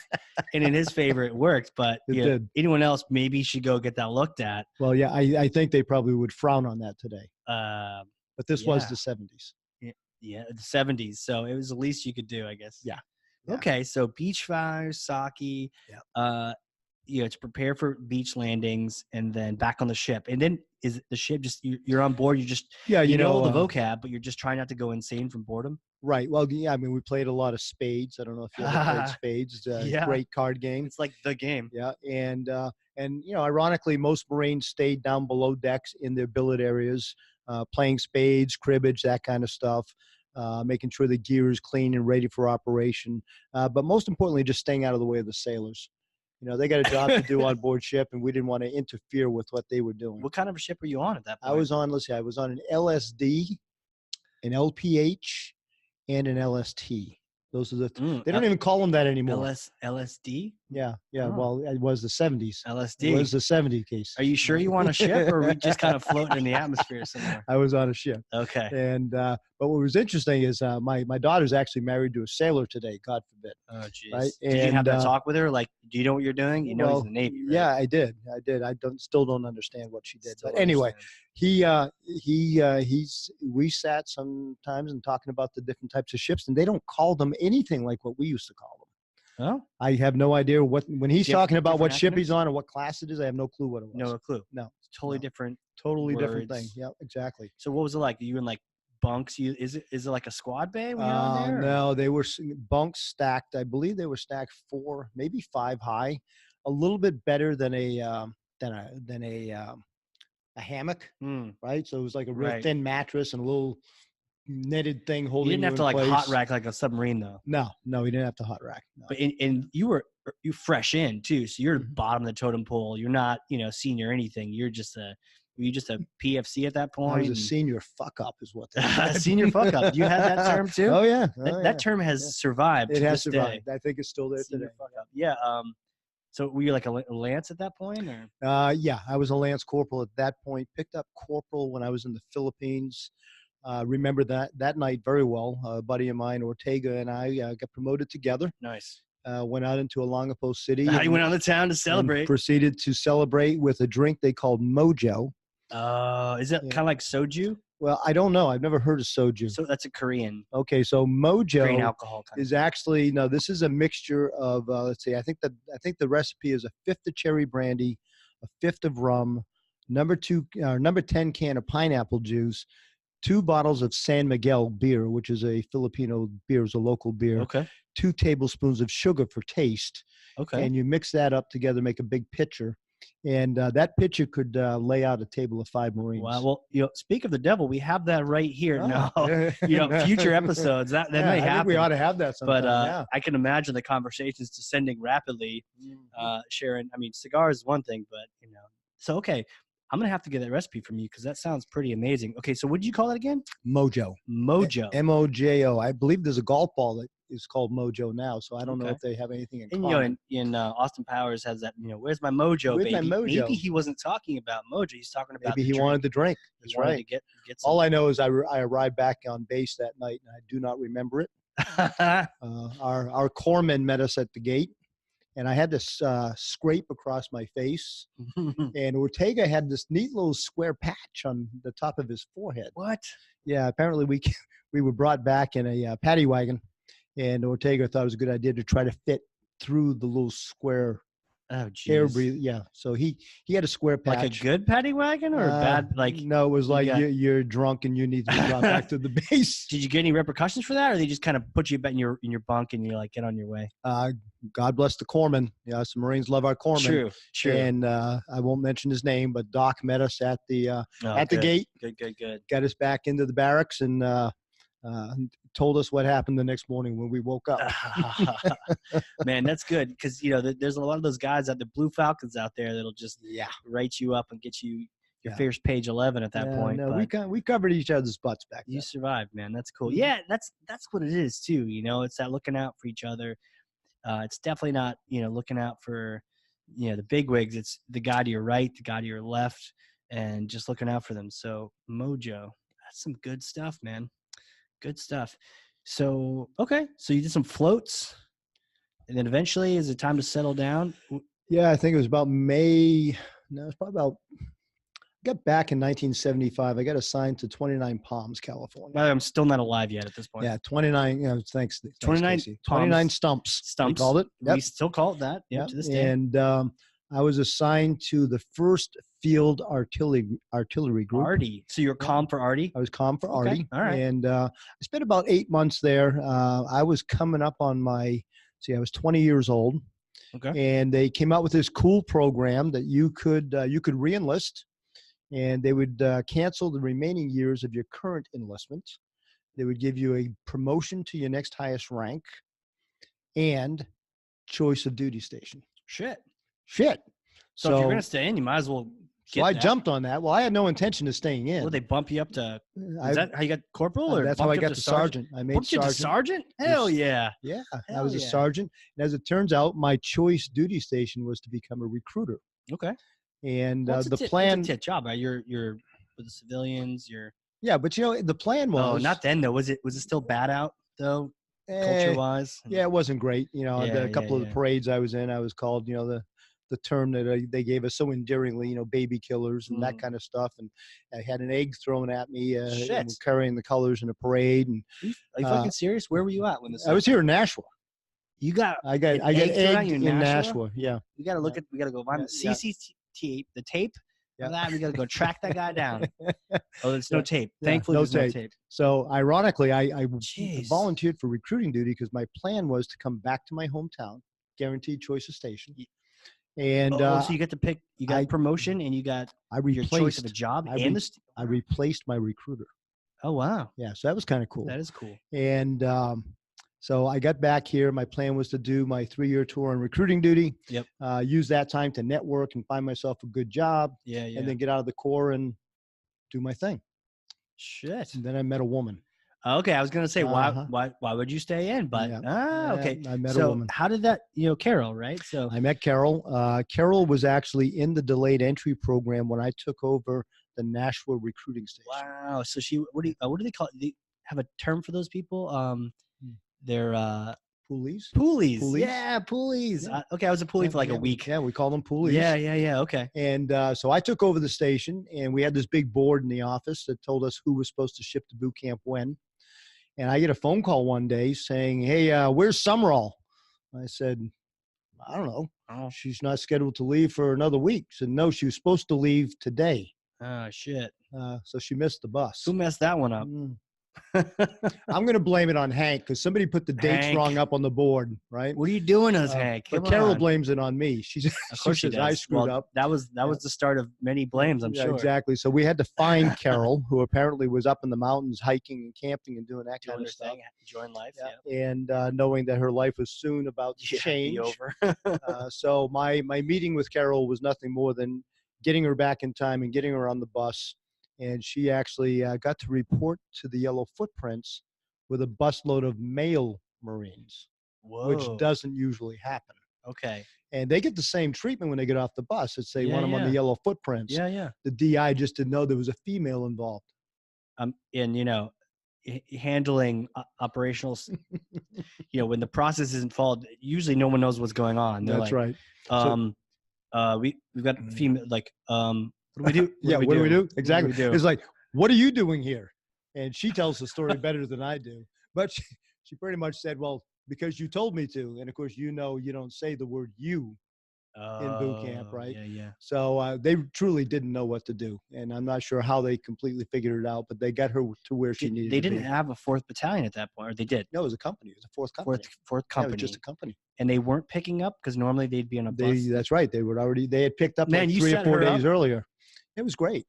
And in his favor, it worked. But did. Anyone else maybe should go get that looked at. Well, yeah, I think they probably would frown on that today. But this was the 70s. Yeah, the 70s. So it was the least you could do, I guess. Yeah. Okay, so beach fires, sake. Yeah. to prepare for beach landings and then back on the ship. And then is the ship just, you're on board, you know all the vocab, but you're just trying not to go insane from boredom? Right. Well, yeah, I mean, we played a lot of spades. I don't know if you ever played spades. Yeah. Great card game. It's like the game. Yeah. And ironically, most Marines stayed down below decks in their billet areas, playing spades, cribbage, that kind of stuff, making sure the gear is clean and ready for operation. But most importantly, just staying out of the way of the sailors. They got a job to do on board ship, and we didn't want to interfere with what they were doing. What kind of a ship were you on at that point? I was on an LSD, an LPH, and an LST. Those are the they don't even call them that anymore. LSD? Yeah. Oh. Well, it was the 70s. LSD. It was the 70 case. Are you sure you want a ship, or were we just kind of floating in the atmosphere somewhere? I was on a ship. Okay. And but what was interesting is my daughter's actually married to a sailor today, God forbid. Oh, geez. Right? Did you have that talk with her? Like, do you know what you're doing? He's in the Navy, right? Yeah, I did. I still don't understand what she did. Still but anyway, we sat sometimes and talking about the different types of ships, and they don't call them anything like what we used to call them. Oh, I have no idea when he's talking about what ship acronyms? he's on or what class it is. I have no clue what it was. no clue. No, Totally different. totally different thing. words. Yeah, exactly. So what was it like? Are you in like bunks? Is it like a squad bay when you're on there? No, they were bunks stacked. I believe they were stacked 4, maybe 5 high. A little bit better than a hammock, right? So it was like a real thin mattress and a little netted thing holding. You didn't have to like hot rack like a submarine though. No, we didn't have to hot rack. No. But you fresh in too, so you're bottom of the totem pole. You're not senior or anything. Were you just a PFC at that point? I was a senior fuck up, is what they senior fuck up. You had that term too? Oh yeah, that term has survived. It has survived. I think it's still there Senior today. fuck up. Yeah. So were you like a lance at that point, or? Yeah, I was a lance corporal at that point. Picked up corporal when I was in the Philippines. Remember that night very well. A buddy of mine, Ortega, and I got promoted together. Nice. Went out into Olongapo City. You went out of town to celebrate. Proceeded to celebrate with a drink they called Mojo. Is it kind of like soju? Well, I don't know. I've never heard of soju. So that's a Korean. Okay, so Mojo Korean alcohol is actually this is a mixture of let's see. I think the recipe is a 1/5 of cherry brandy, a 1/5 of rum, number 10 can of pineapple juice, 2 bottles of San Miguel beer, which is a Filipino beer, is a local beer. Okay. 2 tablespoons of sugar for taste. Okay. And you mix that up together, make a big pitcher. And that pitcher could lay out a table of 5 Marines. Wow. Well, speak of the devil, we have that right here. No, future episodes that may happen. I think we ought to have that sometime. But I can imagine the conversations descending rapidly. Sharon, I mean, cigars is one thing, but So okay, I'm gonna have to get that recipe from you because that sounds pretty amazing. Okay, so what did you call it again? Mojo. Mojo. Mojo. I believe there's a golf ball that is called Mojo now, so I don't know if they have anything in common. And Austin Powers has that. Where's my Mojo, Where's baby? my Mojo? Maybe he wasn't talking about Mojo. He's talking about maybe he wanted the drink. That's right. To get some. All I know is I arrived back on base that night, and I do not remember it. Our corpsman met us at the gate, and I had this scrape across my face, and Ortega had this neat little square patch on the top of his forehead. What? Yeah, apparently we were brought back in a paddy wagon, and Ortega thought it was a good idea to try to fit through the little square air breathe. Yeah, so he had a square patch. Like a good paddy wagon or a bad? Like no, it was like you're drunk and you need to be brought back to the base. Did you get any repercussions for that, or they just kind of put you back in your bunk and you're like, get on your way? God bless the corpsman. Yeah, some Marines love our corpsman. True. And I won't mention his name, but Doc met us at the the gate. Good. Got us back into the barracks and told us what happened the next morning when we woke up. Man, that's good because there's a lot of those guys the Blue Falcons out there that'll just write you up and get you your first page 11 at that point. No, we covered each other's butts back then. You survived, man. That's cool. Yeah, that's what it is too. It's that looking out for each other. It's definitely not looking out for the bigwigs. It's the guy to your right, the guy to your left, and just looking out for them. So Mojo, that's some good stuff, man. Good stuff. So, okay. So you did some floats and then eventually is it time to settle down? Yeah, I think it was about May. No, it's probably about, I got back in 1975. I got assigned to 29 Palms, California. I'm still not alive yet at this point. Yeah, 29. Thanks 29 Casey. 29 stumps. Stumps. We called it. Yep. We still call it that. Yeah, to this day. And I was assigned to the 1st Field Artillery Group. Arty. So you're comm for Arty? I was comm for Okay. Arty. All right. And I spent about 8 months there. I was coming up on I was 20 years old. Okay. And they came out with this cool program that you could re-enlist, and they would cancel the remaining years of your current enlistment. They would give you a promotion to your next highest rank and choice of duty station. Shit. So if you're going to stay in, you might as well get I that. jumped on that. Well, I had no intention of staying in. Well, they bump you up to, is that how you got corporal? Or that's how I bumped got up to sergeant. I made Bumped you to sergeant. sergeant? Hell yeah. Yeah, I Hell was a yeah. sergeant. And as it turns out, my choice duty station was to become a recruiter. Okay. And Well, the plan. It's a tit job, right? You're with the civilians. Yeah, but the plan was. Oh, not then though. Was it still bad out though? Culture wise? Yeah, it wasn't great. A couple of the parades I was in, I was called, the term that they gave us so endearingly, baby killers and that kind of stuff. And I had an egg thrown at me carrying the colors in a parade. And are you fucking serious? Where were you at when this? I was here in Nashua. I got egged in Nashua. Yeah. We got to go find the CCT, the tape. Yeah. That we got to go track that guy down. Oh, there's no tape. Thankfully, there's no tape. So ironically, I volunteered for recruiting duty because my plan was to come back to my hometown, guaranteed choice of station. And so you get to pick. You got promotion, and you got your choice of a job. I replaced my recruiter. Oh wow! Yeah, so that was kind of cool. That is cool. And so I got back here. My plan was to do my 3-year tour on recruiting duty. Yep. Use that time to network and find myself a good job. Yeah. And then get out of the Corps and do my thing. Shit. And then I met a woman. Okay, I was gonna say why would you stay in? But okay. I met a woman. How did that? Carol, right? So I met Carol. Carol was actually in the delayed entry program when I took over the Nashua recruiting station. Wow. So what do they call it? They have a term for those people? They're Poolies. Poolies. Yeah, poolies. Yeah. Okay, I was a poolie for like a week. Yeah, we call them poolies. Yeah. Okay. And so I took over the station, and we had this big board in the office that told us who was supposed to ship to boot camp when. And I get a phone call one day saying, "Hey, where's Summerall?" I said, "I don't know. Oh. She's not scheduled to leave for another week." She said, "No, she was supposed to leave today." Oh, shit. So she missed the bus. Who messed that one up? I'm going to blame it on Hank because somebody put the dates wrong up on the board, right? What are you doing, Hank? But Carol blames it on me. She says I screwed up. That was the start of many blames, I'm sure. Exactly. So we had to find Carol, who apparently was up in the mountains hiking and camping and doing that kind of stuff. Enjoying life. Yeah. And knowing that her life was soon about to change. Over. So my meeting with Carol was nothing more than getting her back in time and getting her on the bus. And she actually got to report to the Yellow Footprints with a busload of male Marines, which doesn't usually happen. Okay. And they get the same treatment when they get off the bus. It's they want them on the Yellow Footprints. Yeah. The DI just didn't know there was a female involved. And handling operational, when the process isn't followed, usually no one knows what's going on. They're That's right. We've got female what do we do? What do we do? Exactly. What do we do? It's like, what are you doing here? And she tells the story better than I do. But she pretty much said, well, because you told me to. And of course, you don't say the word you in boot camp, right? Yeah. So they truly didn't know what to do. And I'm not sure how they completely figured it out, but they got her to where she needed to be. They didn't have a 4th battalion at that point, or they did? No, it was a company. It was a 4th company. Fourth company. Yeah, it was just a company. And they weren't picking up because normally they'd be on a bus. That's right. They had picked up like 3 or 4 days earlier. It was great.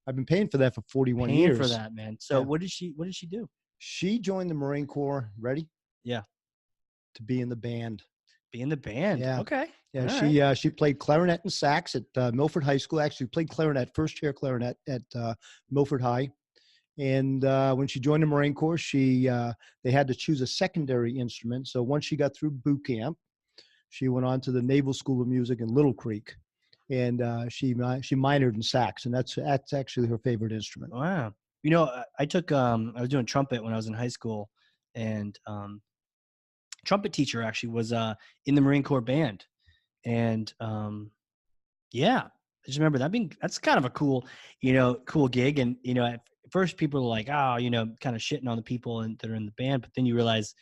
I've been paying for that for 41 years. For that, man. So what did she do? She joined the Marine Corps. Ready? Yeah. To be in the band. Be in the band. Yeah. Okay. Yeah. She played clarinet and sax at Milford High School. Actually played clarinet, first chair clarinet at Milford High. And when she joined the Marine Corps, they had to choose a secondary instrument. So once she got through boot camp, she went on to the Naval School of Music in Little Creek. And she minored in sax, and that's actually her favorite instrument. Wow. I took I was doing trumpet when I was in high school, and trumpet teacher actually was in the Marine Corps band. And I just remember that's kind of a cool gig. And at first people are like, kind of shitting on the people that are in the band, but then you realize,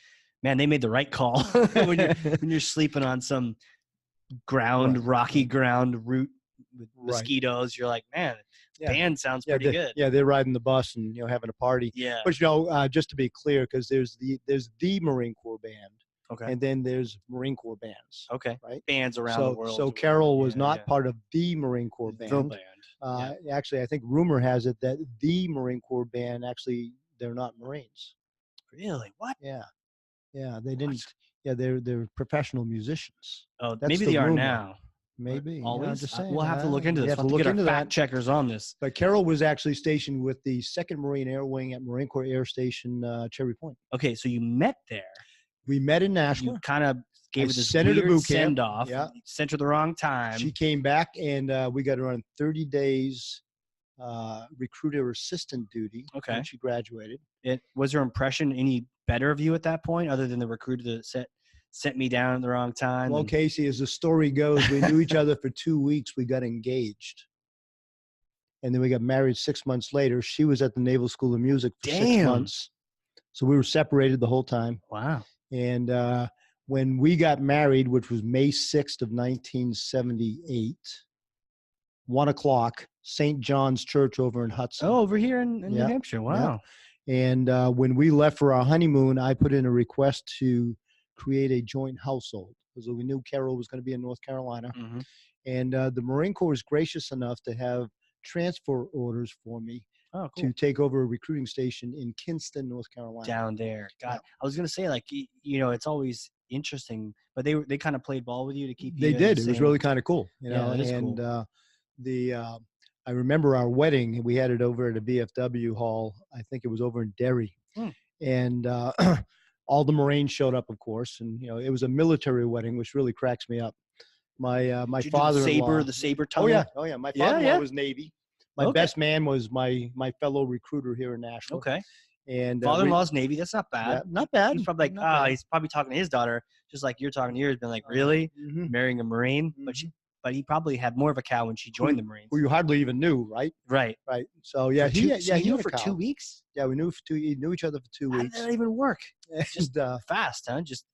man, they made the right call when you're sleeping on some rocky ground route with mosquitoes. You're like, man, band sounds pretty good. Yeah, they're riding the bus and having a party. Yeah. But just to be clear, because there's the Marine Corps band. Okay. And then there's Marine Corps bands. Okay. Right. Bands around the world. So Carol was not part of the Marine Corps band. The band. Actually, I think rumor has it that the Marine Corps band, actually, they're not Marines. Really? What? Yeah. Yeah. They didn't. Yeah. They're professional musicians. Oh, maybe they are now. Maybe. Always. Just saying, we'll have to look into this. We'll have to get our fact checkers on this. But Carol was actually stationed with the 2nd Marine Air Wing at Marine Corps Air Station, Cherry Point. Okay. So you met there. We met in Nashville. You kind of gave her this weird send-off. Yeah. Sent her the wrong time. She came back, and we got her on 30 days recruiter assistant duty when she graduated. Was her impression any better of you at that point, other than the recruiter that sent me down at the wrong time? Well, Casey, as the story goes, we knew each other for 2 weeks. We got engaged. And then we got married 6 months later. She was at the Naval School of Music for 6 months. So we were separated the whole time. Wow. And when we got married, which was May 6th of 1978, 1:00, St. John's Church over in Hudson. Oh, over here in New Hampshire. Wow. Yeah. And when we left for our honeymoon, I put in a request to create a joint household because we knew Carol was going to be in North Carolina. Mm-hmm. And the Marine Corps was gracious enough to have transfer orders for me to take over a recruiting station in Kinston, North Carolina. Down there. God, I was going to say, like, it's always interesting, but they kind of played ball with you to keep you. They did. It was really kind of cool. It is and cool. I remember our wedding. We had it over at a VFW hall. I think it was over in Derry. And all the Marines showed up, of course. And, it was a military wedding, which really cracks me up. My father-in-law. The saber tunnel? Oh, yeah. My father-in-law was Navy. My best man was my fellow recruiter here in Nashville. Okay. And father-in-law's Navy. That's not bad. Yeah, not bad. He's probably like, he's probably talking to his daughter, just like you're talking to yours, been like, really? Mm-hmm. Marrying a Marine? Mm-hmm. But he probably had more of a cow when she joined the Marines. Who you hardly even knew, right? Right. So he knew for 2 weeks? Yeah, we knew knew each other for 2 weeks. How did that even work? Just fast, huh? Just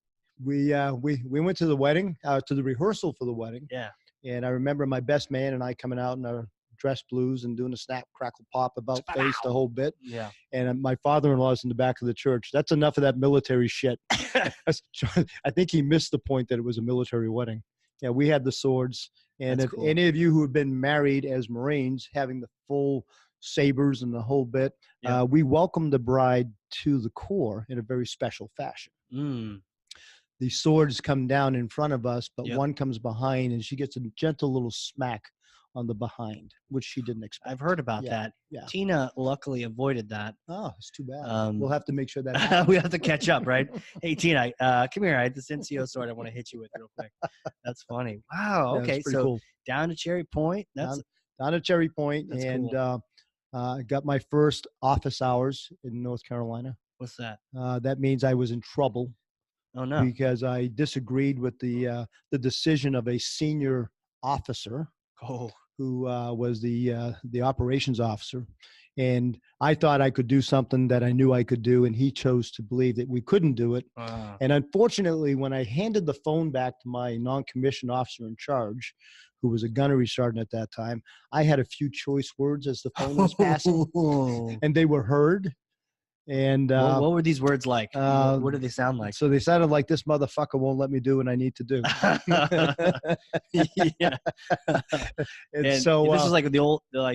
we went to the wedding, to the rehearsal for the wedding. Yeah. And I remember my best man and I coming out in our dress blues and doing a snap, crackle, pop, about face, the whole bit. Yeah. And my father-in-law's in the back of the church. That's enough of that military shit. I think he missed the point that it was a military wedding. Yeah, we had the swords. And if any of you who have been married as Marines, having the full sabers and the whole bit, we welcomed the bride to the Corps in a very special fashion. The swords come down in front of us, but one comes behind, and she gets a gentle little smack on the behind, which she didn't expect. I've heard about that. Yeah. Tina luckily avoided that. Oh, it's too bad. We'll have to make sure that we have to catch up, right? Hey, Tina, come here. I had this NCO sword I want to hit you with real quick. That's funny. Wow. Okay, so cool. Down to Cherry Point. That's down to Cherry Point, that's and cool. I got my first office hours in North Carolina. What's that? That means I was in trouble. Oh no! Because I disagreed with the decision of a senior officer. Who was the operations officer. And I thought I could do something that I knew I could do, and he chose to believe that we couldn't do it. And unfortunately, when I handed the phone back to my non-commissioned officer in charge, who was a gunnery sergeant at that time, I had a few choice words as the phone was passing, and they were heard. And what were these words like? What did they sound like? So they sounded like, this motherfucker won't let me do what I need to do. Yeah. and so this is like the old, so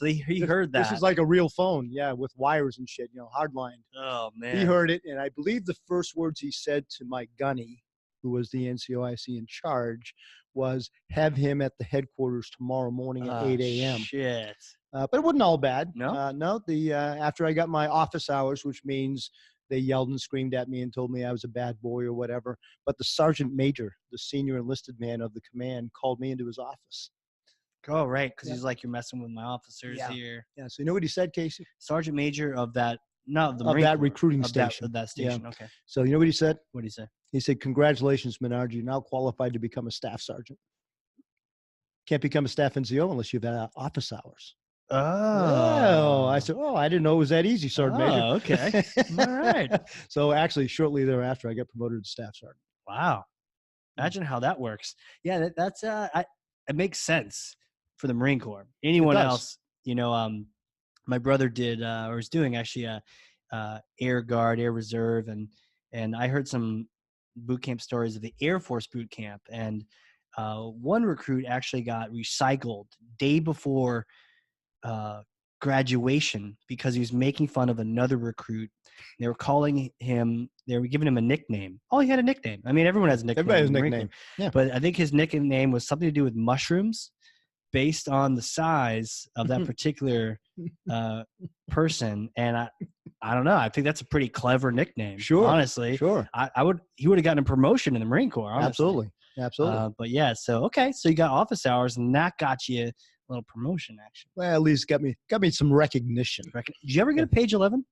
he heard that. This is like a real phone, with wires and shit, hardline. Oh man. He heard it, and I believe the first words he said to my gunny, who was the NCOIC in charge, was, have him at the headquarters tomorrow morning at 8 a.m. Shit. But it wasn't all bad. No? No. After I got my office hours, which means they yelled and screamed at me and told me I was a bad boy or whatever. But the sergeant major, the senior enlisted man of the command, called me into his office. Oh, right. Because he's like, you're messing with my officers here. Yeah. So you know what he said, Casey? Sergeant major of that, not the Marine that Corps, recruiting station. Of that station. Yeah. Okay. So you know what he said? What did he say? He said, congratulations, Menard. You're now qualified to become a staff sergeant. Can't become a staff NCO unless you've had office hours. Oh. I said, I didn't know it was that easy, Sergeant Major. Okay. All right. So actually, shortly thereafter, I got promoted to staff sergeant. Wow. Imagine how that works. Yeah, it makes sense for the Marine Corps. Anyone else, my brother did or is doing actually Air Guard, Air Reserve, and I heard some boot camp stories of the Air Force boot camp, and one recruit actually got recycled day before graduation because he was making fun of another recruit. They were calling him, they were giving him a nickname. Oh, he had a nickname. I mean, everyone has a nickname. Everybody has a nickname. Yeah. But I think his nickname was something to do with mushrooms based on the size of that particular person. And I don't know. I think that's a pretty clever nickname. Sure. Honestly. Sure. He would have gotten a promotion in the Marine Corps. Honestly. Absolutely. But yeah, so you got office hours, and that got you a little promotion, actually. Well, at least got me some recognition. Did you ever get a page 11?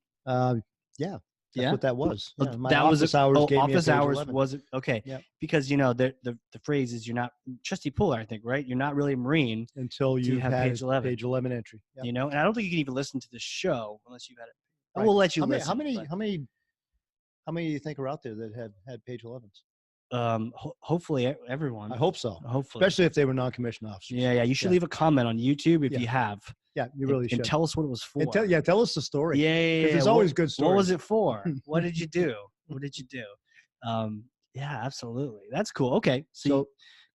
Yeah. That's what that was. Yeah, my that office was hours gave me a office page hours 11. was it okay? Yeah. Because the phrase is you're not Trustee Puller, I think, right? You're not really a Marine until you have had page 11. Page 11 entry. Yep. And I don't think you can even listen to the show unless you've had it. Right. We'll let you listen. How many do you think are out there that have had page 11s? Hopefully everyone. I hope so. Hopefully, especially if they were non-commissioned officers. Yeah. You should leave a comment on YouTube if you have. Yeah, you really should. And tell us what it was for. And tell us the story. Yeah. There's always good stories. What was it for? What did you do? Yeah, absolutely. That's cool. Okay. So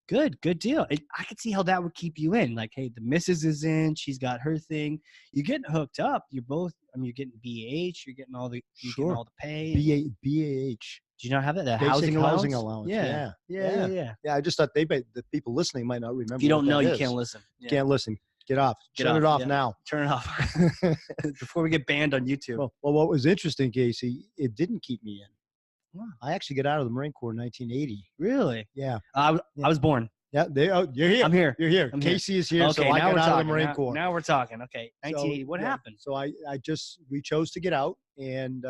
good deal. I could see how that would keep you in. Like, hey, the missus is in. She's got her thing. You're getting hooked up. You're both. I mean, you're getting BAH. You're getting all the. You're getting all the pay. BAH. Do you not have that? The Basic housing allowance. Yeah. Yeah. I just thought the people listening might not remember. If you don't know, you can't listen. Yeah. Can't listen. Get off. Shut it off now. Turn it off before we get banned on YouTube. Well, what was interesting, Casey, it didn't keep me in. Wow. I actually got out of the Marine Corps in 1980. Really? Yeah. I was born. Yeah. You're here. I'm here. You're here. Casey is here. Okay, so I got out of the Marine Corps. Now we're talking. Okay. 1980. What happened? So we chose to get out, and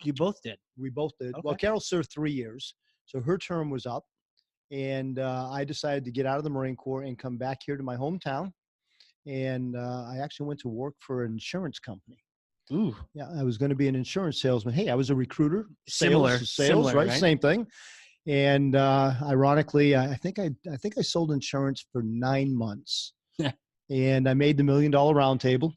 you both did. We both did. Okay. Well, Carol served 3 years, so her term was up, and I decided to get out of the Marine Corps and come back here to my hometown. And I actually went to work for an insurance company. Ooh. Yeah, I was going to be an insurance salesman. Hey, I was a recruiter. Similar, right? Same thing. And ironically, I think I sold insurance for 9 months. And I made the $1 million round table.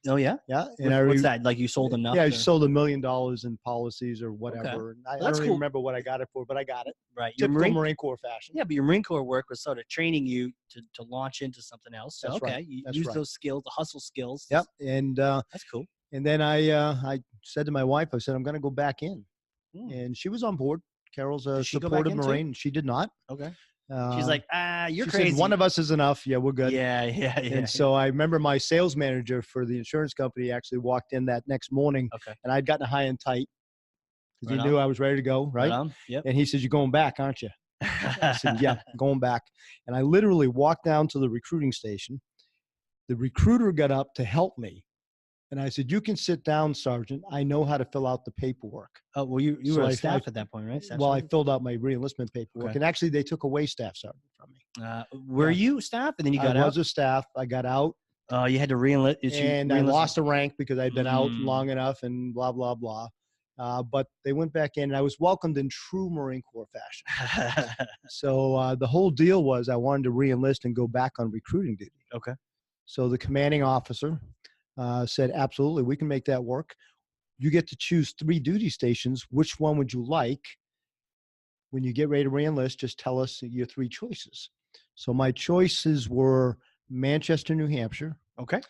Oh yeah, yeah. And what's that? Like you sold enough? Yeah, I sold $1 million in policies or whatever. Okay. I don't even remember what I got it for, but I got it. Right, typical Marine Corps fashion. Yeah, but your Marine Corps work was sort of training you to launch into something else. So, that's okay, right. you use those skills, the hustle skills. Yep, and that's cool. And then I said to my wife, I said I'm going to go back in, and she was on board. Carol's a supportive Marine. She did not. Okay. She's like, you're she crazy. Said, one of us is enough. Yeah, we're good. Yeah. And so I remember my sales manager for the insurance company actually walked in that next morning. Okay. And I'd gotten high and tight because he knew I was ready to go. Right. Yep. And he said, "You're going back, aren't you?" I said, "Yeah, going back." And I literally walked down to the recruiting station. The recruiter got up to help me. And I said, "You can sit down, Sergeant. I know how to fill out the paperwork." Oh, well, you were staff at that point, right? Well, I filled out my re-enlistment paperwork. Okay. And actually, they took away staff sergeant from me. Were you staff? And then you got out? I was a staff. I got out. You had to re-enlist? And I lost a rank because I'd been out long enough and blah, blah, blah. But they went back in, and I was welcomed in true Marine Corps fashion. So the whole deal was I wanted to re-enlist and go back on recruiting duty. Okay. So the commanding officer said, absolutely, we can make that work. You get to choose 3 duty stations. Which one would you like? When you get ready to re-enlist, just tell us your 3 choices. So my choices were Manchester, New Hampshire. Okay.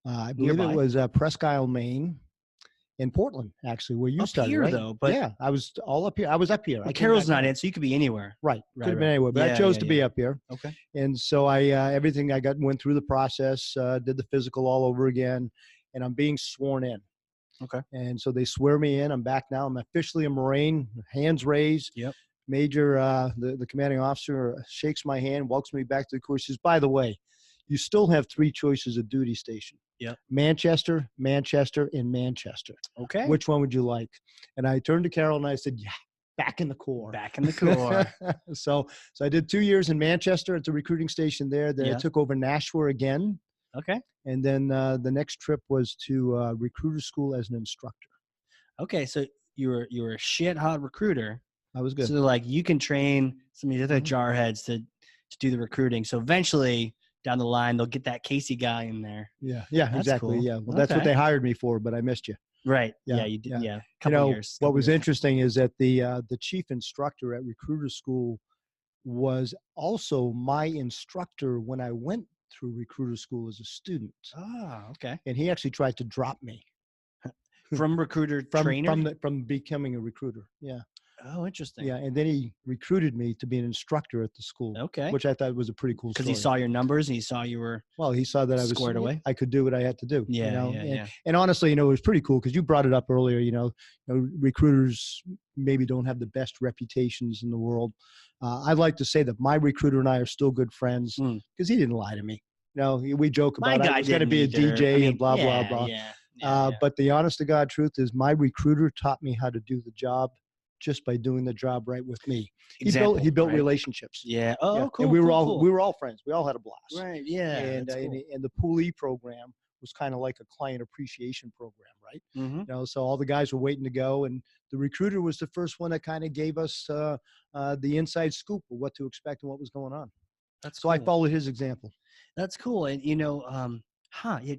I believe it was Presque Isle, Maine, and Portland, actually, where you started. Here, right? though, but yeah, I was all up here. I was up here. Well, Carol's not in, so you could be anywhere. Right. Could have been anywhere, but I chose to be up here. Okay. And so I everything I went through the process, did the physical all over again, and I'm being sworn in. Okay. And so they swear me in. I'm back now. I'm officially a Marine. Hands raised. Yep. Major, the commanding officer shakes my hand, welcomes me back to the course. Says, "By the way, you still have 3 choices of duty station. Yep. Manchester, Manchester, and Manchester. Okay. Which one would you like?" And I turned to Carol and I said, "Yeah, back in the Corps." Back in the Corps. So I did 2 years in Manchester at the recruiting station there. Then I took over Nashua again. Okay. And then the next trip was to recruiter school as an instructor. Okay, so you were a shit hot recruiter. I was good. So like you can train some of the other jarheads to do the recruiting. So eventually down the line, they'll get that Casey guy in there. Yeah, That's exactly. cool. Yeah, well, that's what they hired me for, but I missed you. Right. Yeah, Yeah, you did. yeah. Yeah. You Couple know, years. what couple was years. interesting is that the chief instructor at recruiter school was also my instructor when I went through recruiter school as a student. Oh, okay. And he actually tried to drop me From recruiter trainer? from becoming a recruiter. Yeah. Oh, interesting. Yeah. And then he recruited me to be an instructor at the school. Okay. Which I thought was a pretty cool story. Because he saw your numbers and he saw you were he saw that I was squared away. I could do what I had to do. Yeah, and honestly, it was pretty cool because you brought it up earlier. Recruiters maybe don't have the best reputations in the world. I'd like to say that my recruiter and I are still good friends because he didn't lie to me. We joke about I was going to be a DJ and blah blah blah. But the honest to God truth is, my recruiter taught me how to do the job just by doing the job right with me. He built relationships. Yeah. Oh, cool. And we were cool. all friends. We all had a blast. Right. Yeah. And and the Poolee program was kind of like a client appreciation program, right? Mm-hmm. So all the guys were waiting to go, and the recruiter was the first one that kind of gave us the inside scoop of what to expect and what was going on. That's so cool. I followed his example. That's cool. And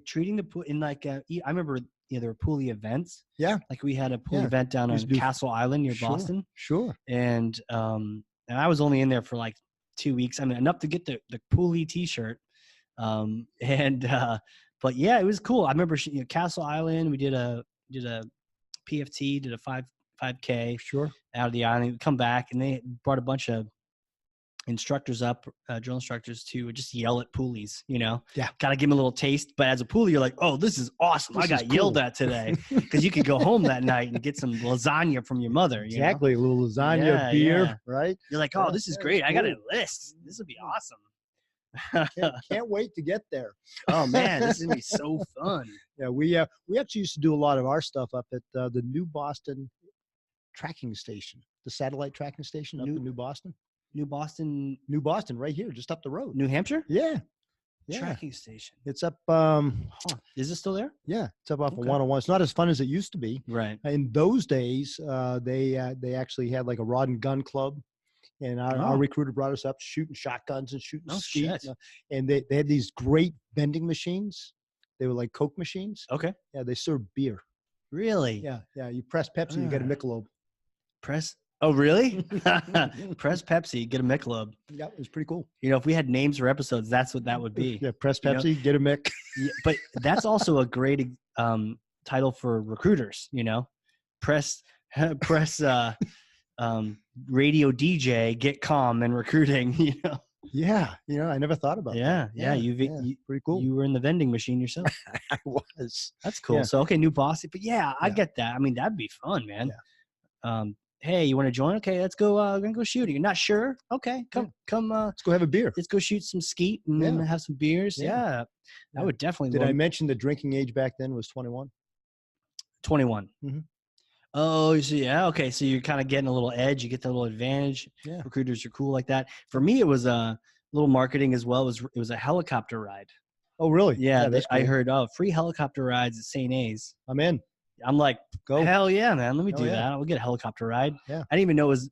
treating the pool in like I remember there were Poolee events. Yeah. Like we had a Poolee event down on Castle Island near Boston. Sure. And I was only in there for like 2 weeks. I mean, enough to get the Poolee t-shirt. But yeah, it was cool. I remember Castle Island, we did a PFT, did a 5K out of the island. We come back and they brought a bunch of instructors up, drill instructors to just yell at poolies, gotta give them a little taste. But as a poolie, you're like, oh, this is awesome. I got yelled at today, because you could go home that night and get some lasagna from your mother. Exactly. A little lasagna, beer, right? You're like, oh, this is great. I got a list. This would be awesome. Can't wait to get there. Oh man, this is gonna be so fun. Yeah, we actually used to do a lot of our stuff up at the New Boston tracking station, the satellite tracking station up in New Boston. New Boston, right here, just up the road. New Hampshire? Yeah. Tracking station. It's up. Is it still there? Yeah, it's up off of 101. It's not as fun as it used to be. Right. In those days, they actually had like a rod and gun club, and our recruiter brought us up shooting shotguns and shooting skeet. And they had these great vending machines. They were like Coke machines. Okay. Yeah, they served beer. Really? Yeah. You press Pepsi, you get a Michelob. Oh, really? Press Pepsi, get a Michelob. Yeah, it was pretty cool. If we had names for episodes, that's what that would be. Yeah, press Pepsi, get a Mick. Yeah, but that's also a great title for recruiters. Press radio DJ, get calm and recruiting. Yeah, I never thought about that. Yeah, you pretty cool. You were in the vending machine yourself. I was. That's cool. Yeah. So New Boston, but I get that. I mean, that'd be fun, man. Yeah. Hey, you want to join? Okay, let's go. We're gonna go shooting. You're not sure? Okay, come. Let's go have a beer. Let's go shoot some skeet and then have some beers. Yeah. I would definitely. Did I mention the drinking age back then was 21? 21. Mm-hmm. Oh, so okay. So you're kind of getting a little edge. You get the little advantage. Yeah. Recruiters are cool like that. For me, it was a little marketing as well. It was a helicopter ride. Oh, really? Yeah, I heard free helicopter rides at St. A's. I'm in. I'm like, go. Hell yeah, man. Let me do that. We'll get a helicopter ride. Yeah. I didn't even know it was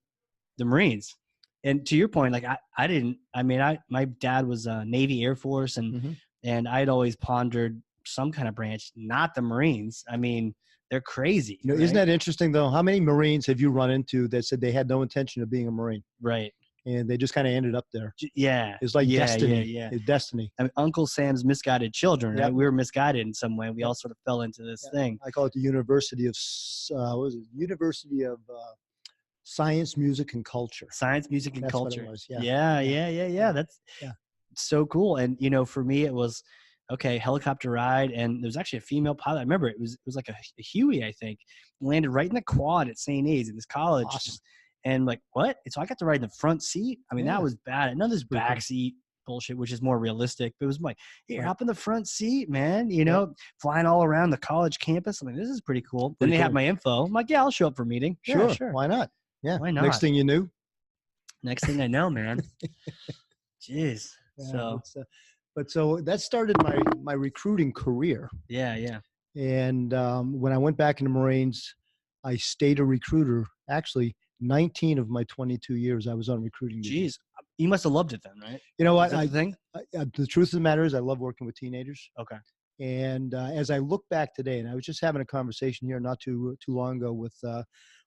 the Marines. And to your point, like my dad was Navy Air Force and I'd always pondered some kind of branch, not the Marines. I mean, they're crazy. Right? Isn't that interesting though? How many Marines have you run into that said they had no intention of being a Marine? Right. And they just kind of ended up there. Yeah. It's like destiny. Yeah. It's destiny. I mean, Uncle Sam's misguided children, right? We were misguided in some way. We all sort of fell into this thing. I call it the University of, University of Science, Music, and Culture. Science, Music, and That's Culture. What it was. Yeah. That's so cool. And, for me, it was, helicopter ride. And there was actually a female pilot. I remember it was like a Huey, I think, landed right in the quad at St. A's in this college. Awesome. And like, what? So I got to ride in the front seat. I mean, that was bad. None of this back seat bullshit, which is more realistic. But it was like, here, hop in the front seat, man. Flying all around the college campus. I mean, this is pretty cool. Then they have my info. I'm like, I'll show up for a meeting. Sure. Yeah, sure. Why not? Yeah. Why not? Next thing you knew. Next thing I know, man. Jeez. Yeah, so that started my recruiting career. Yeah. And when I went back in the Marines, I stayed a recruiter actually 19 of my 22 years, I was on recruiting duty. Jeez, you must have loved it then, right? You know Is what? that the thing? The truth of the matter is I love working with teenagers. Okay. And as I look back today, and I was just having a conversation here not too long ago with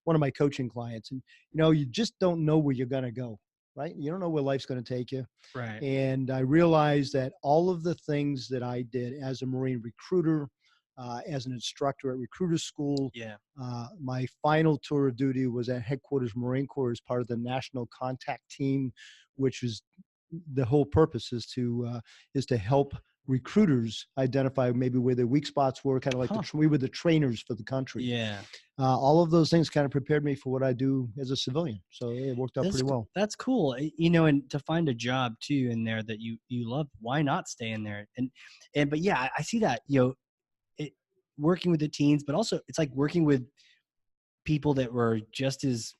one of my coaching clients, and you just don't know where you're going to go, right? You don't know where life's going to take you. Right. And I realized that all of the things that I did as a Marine recruiter, as an instructor at recruiter school, Yeah. my final tour of duty was at headquarters Marine Corps as part of the National Contact Team, which is the whole purpose is to help recruiters identify maybe where their weak spots were, kind of like we were the trainers for the country. Yeah. All of those things kind of prepared me for what I do as a civilian. So it worked out pretty well. That's cool. And to find a job too in there that you love, why not stay in there? But yeah, I see that, working with the teens, but also it's like working with people that were just as,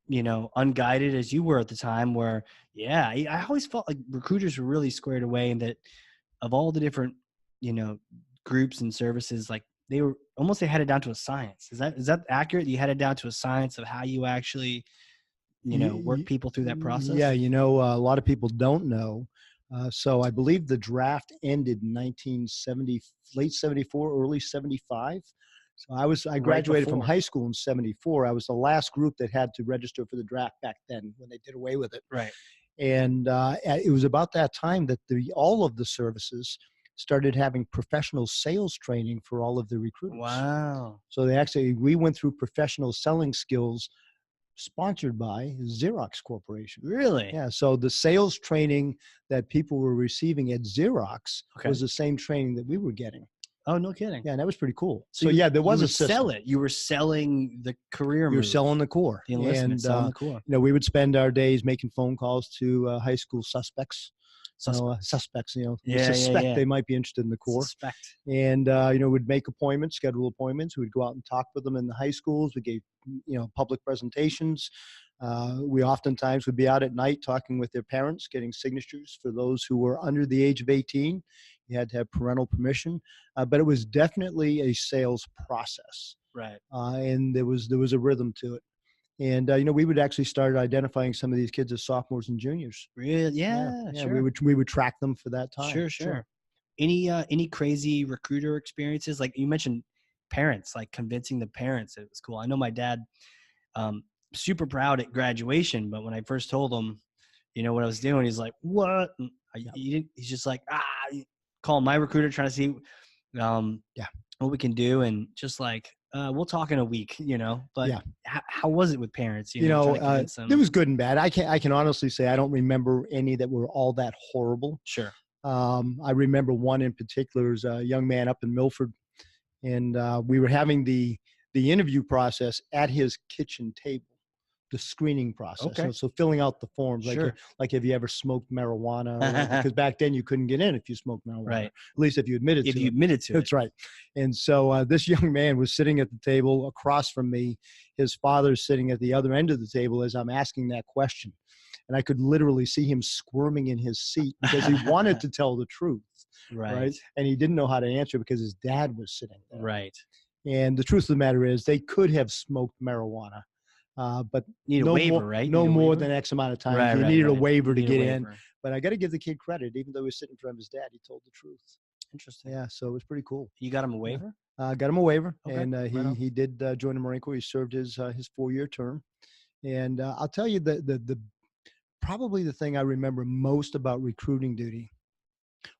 unguided as you were at the time where, yeah, I always felt like recruiters were really squared away, and that of all the different, groups and services, like they had it down to a science. Is that accurate? You had it down to a science of how you actually, work people through that process? Yeah. A lot of people don't know. So I believe the draft ended in 1970, late 74, early 75. So I graduated from high school in 74. I was the last group that had to register for the draft back then when they did away with it. Right. And it was about that time that all of the services started having professional sales training for all of the recruiters. Wow. So we went through professional selling skills sponsored by Xerox Corporation. Really? Yeah. So the sales training that people were receiving at Xerox was the same training that we were getting. Oh, no kidding. Yeah, and that was pretty cool. So yeah, there was a system. Sell it. You were selling the career move. You were selling the core. The enlistment, selling the core. We would spend our days making phone calls to high school suspects. Suspects, suspect they might be interested in the core. Suspect. And, we'd make appointments, schedule appointments. We'd go out and talk with them in the high schools. We gave, public presentations. We oftentimes would be out at night talking with their parents, getting signatures for those who were under the age of 18. You had to have parental permission, but it was definitely a sales process. Right. And there was a rhythm to it. And, we would actually start identifying some of these kids as sophomores and juniors. Really? Yeah, sure. We would track them for that time. Sure. Any crazy recruiter experiences? Like you mentioned parents, like convincing the parents it was cool. I know my dad, super proud at graduation, but when I first told him, what I was doing, he's like, what? He's just like, calling my recruiter, trying to see what we can do. And just like, we'll talk in a week, but how was it with parents? It was good and bad. I can honestly say I don't remember any that were all that horrible. Sure. I remember one in particular is a young man up in Milford, and we were having the interview process at his kitchen table, the screening process. Okay. So filling out the forms, Sure. like have you ever smoked marijuana? Because back then you couldn't get in if you smoked marijuana. Right. At least if you admitted to it. If you admitted to it. That's right. And so this young man was sitting at the table across from me. His father's sitting at the other end of the table as I'm asking that question. And I could literally see him squirming in his seat because he wanted to tell the truth. Right. And he didn't know how to answer because his dad was sitting there. Right. And the truth of the matter is they could have smoked marijuana. But need a waiver, right? No more than X amount of time. Right, you needed a waiver to get in. Waiver. But I got to give the kid credit. Even though he was sitting in front of his dad, he told the truth. Interesting. Yeah, so it was pretty cool. You got him a waiver? Got him a waiver, okay. And he did join the Marine Corps. He served his 4-year term. And I'll tell you the probably the thing I remember most about recruiting duty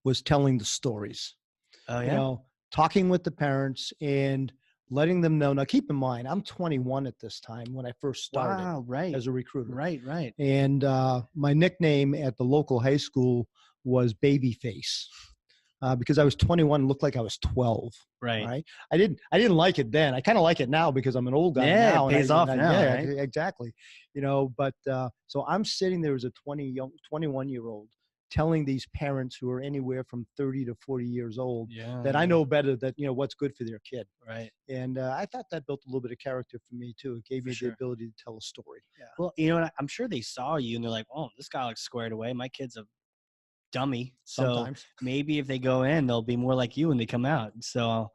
was telling the stories. Oh yeah. Talking with the parents and letting them know. Now, keep in mind, I'm 21 at this time when I first started as a recruiter. Right. And my nickname at the local high school was Babyface because I was 21 and looked like I was 12. Right. I didn't like it then. I kind of like it now because I'm an old guy now. It pays off now. Yeah, right? Exactly. But so I'm sitting there as a 21-year-old telling these parents who are anywhere from 30 to 40 years old that I know better that, what's good for their kid. Right. And I thought that built a little bit of character for me too. It gave me the ability to tell a story. Yeah. Well, I'm sure they saw you and they're like, oh, this guy looks squared away. My kid's a dummy. So sometimes maybe if they go in, they'll be more like you when they come out. So,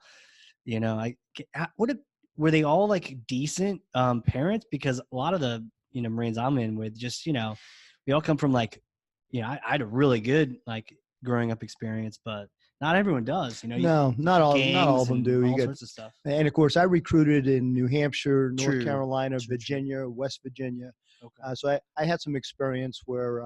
were they all like decent parents? Because a lot of the, Marines I'm in with just, we all come from like, I had a really good like growing up experience, but not everyone does, No, not all of them do. All sorts of stuff. And of course, I recruited in New Hampshire, North Carolina, Virginia, West Virginia. Okay. So I had some experience where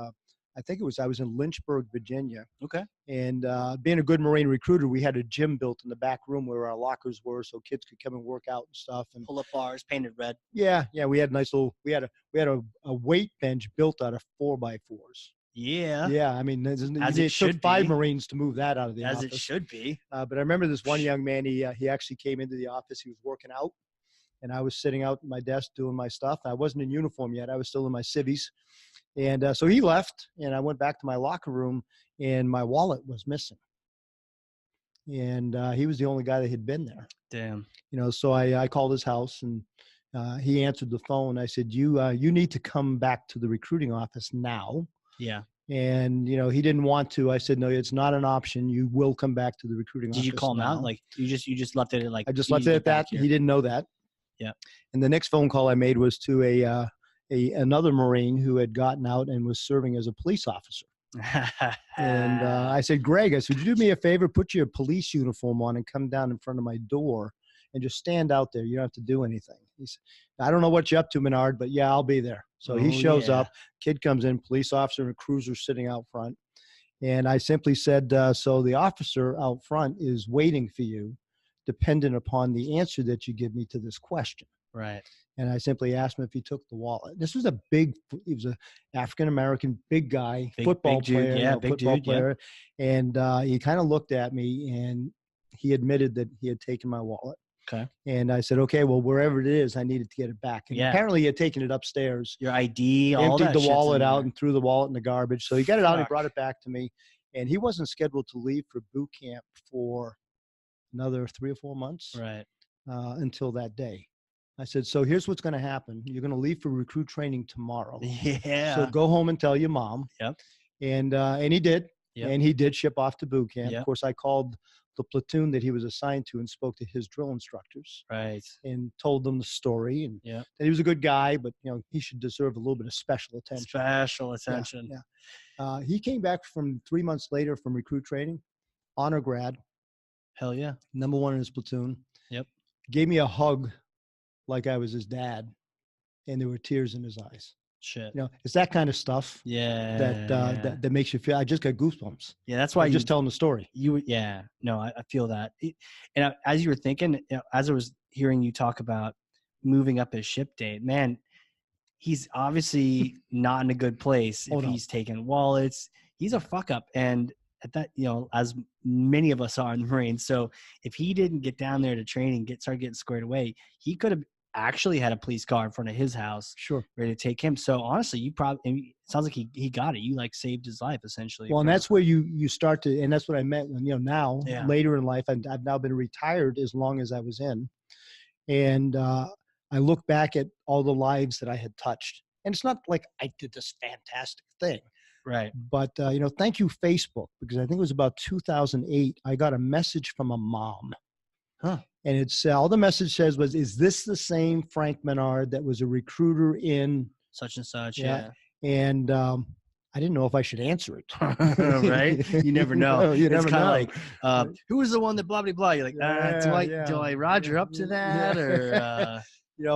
I think I was in Lynchburg, Virginia. Okay. And being a good Marine recruiter, we had a gym built in the back room where our lockers were, so kids could come and work out and stuff. And pull-up bars painted red. Yeah, we had a nice little. We had a weight bench built out of 4x4s. Yeah. I mean, it took 5 Marines to move that out of the office. As it should be. But I remember this one young man. He actually came into the office. He was working out, and I was sitting out at my desk doing my stuff. I wasn't in uniform yet. I was still in my civvies. And so he left, and I went back to my locker room, and my wallet was missing. And he was the only guy that had been there. Damn. So I called his house, and he answered the phone. I said, you need to come back to the recruiting office now. Yeah. And, he didn't want to. I said, no, it's not an option. You will come back to the recruiting office. Did you call him out? Like you just left it at like. I just left it at that. He didn't know that. Yeah. And the next phone call I made was to another Marine who had gotten out and was serving as a police officer. And I said, Greg, would you do me a favor? Put your police uniform on and come down in front of my door and just stand out there. You don't have to do anything. He said, I don't know what you're up to, Menard, but yeah, I'll be there. So he shows up, kid comes in, police officer and a cruiser sitting out front. And I simply said, so the officer out front is waiting for you, dependent upon the answer that you give me to this question. Right. And I simply asked him if he took the wallet. This was he was an African-American, big guy, football player. Yeah, big dude. Yeah. And he kind of looked at me and he admitted that he had taken my wallet. Okay. And I said, okay, well, wherever it is, I needed to get it back. And apparently he had taken it upstairs. Your ID, all that. Emptied the wallet out and threw the wallet in the garbage. So he got it out and he brought it back to me. And he wasn't scheduled to leave for boot camp for another 3 or 4 months. Right. Until that day. I said, so here's what's going to happen. You're going to leave for recruit training tomorrow. Yeah. So go home and tell your mom. Yep. And he did. Yep. And he did ship off to boot camp. Yep. Of course, I called the platoon that he was assigned to and spoke to his drill instructors. Right. And told them the story. And that he was a good guy, but he should deserve a little bit of special attention. Special attention. Yeah. He came back from 3 months later from recruit training, honor grad. Hell yeah. Number 1 in his platoon. Yep. Gave me a hug like I was his dad, and there were tears in his eyes. Shit. It's that kind of stuff. Yeah. That makes you feel. I just got goosebumps. Yeah, that's why just telling the story. I feel that. And as you were thinking, as I was hearing you talk about moving up his ship date, man, he's obviously not in a good place. If he's taking wallets, he's a fuck up. And at that, as many of us are in the Marines. So if he didn't get down there to training, start getting squared away, he could have actually had a police car in front of his house, ready to take him. So honestly, it sounds like he got it. You like saved his life essentially. Well, and that's where you start to, and that's what I meant when, now later in life, I've now been retired as long as I was in. And I look back at all the lives that I had touched, and it's not like I did this fantastic thing. Right. But, thank you, Facebook, because I think it was about 2008. I got a message from a mom. Huh. And it's all the message says was, is this the same Frank Menard that was a recruiter in such and such? Yeah. And I didn't know if I should answer it. Right. You never know. You never know. It's kind of like, who was the one that blah, blah, blah? You're like, do I Roger up to that? Or,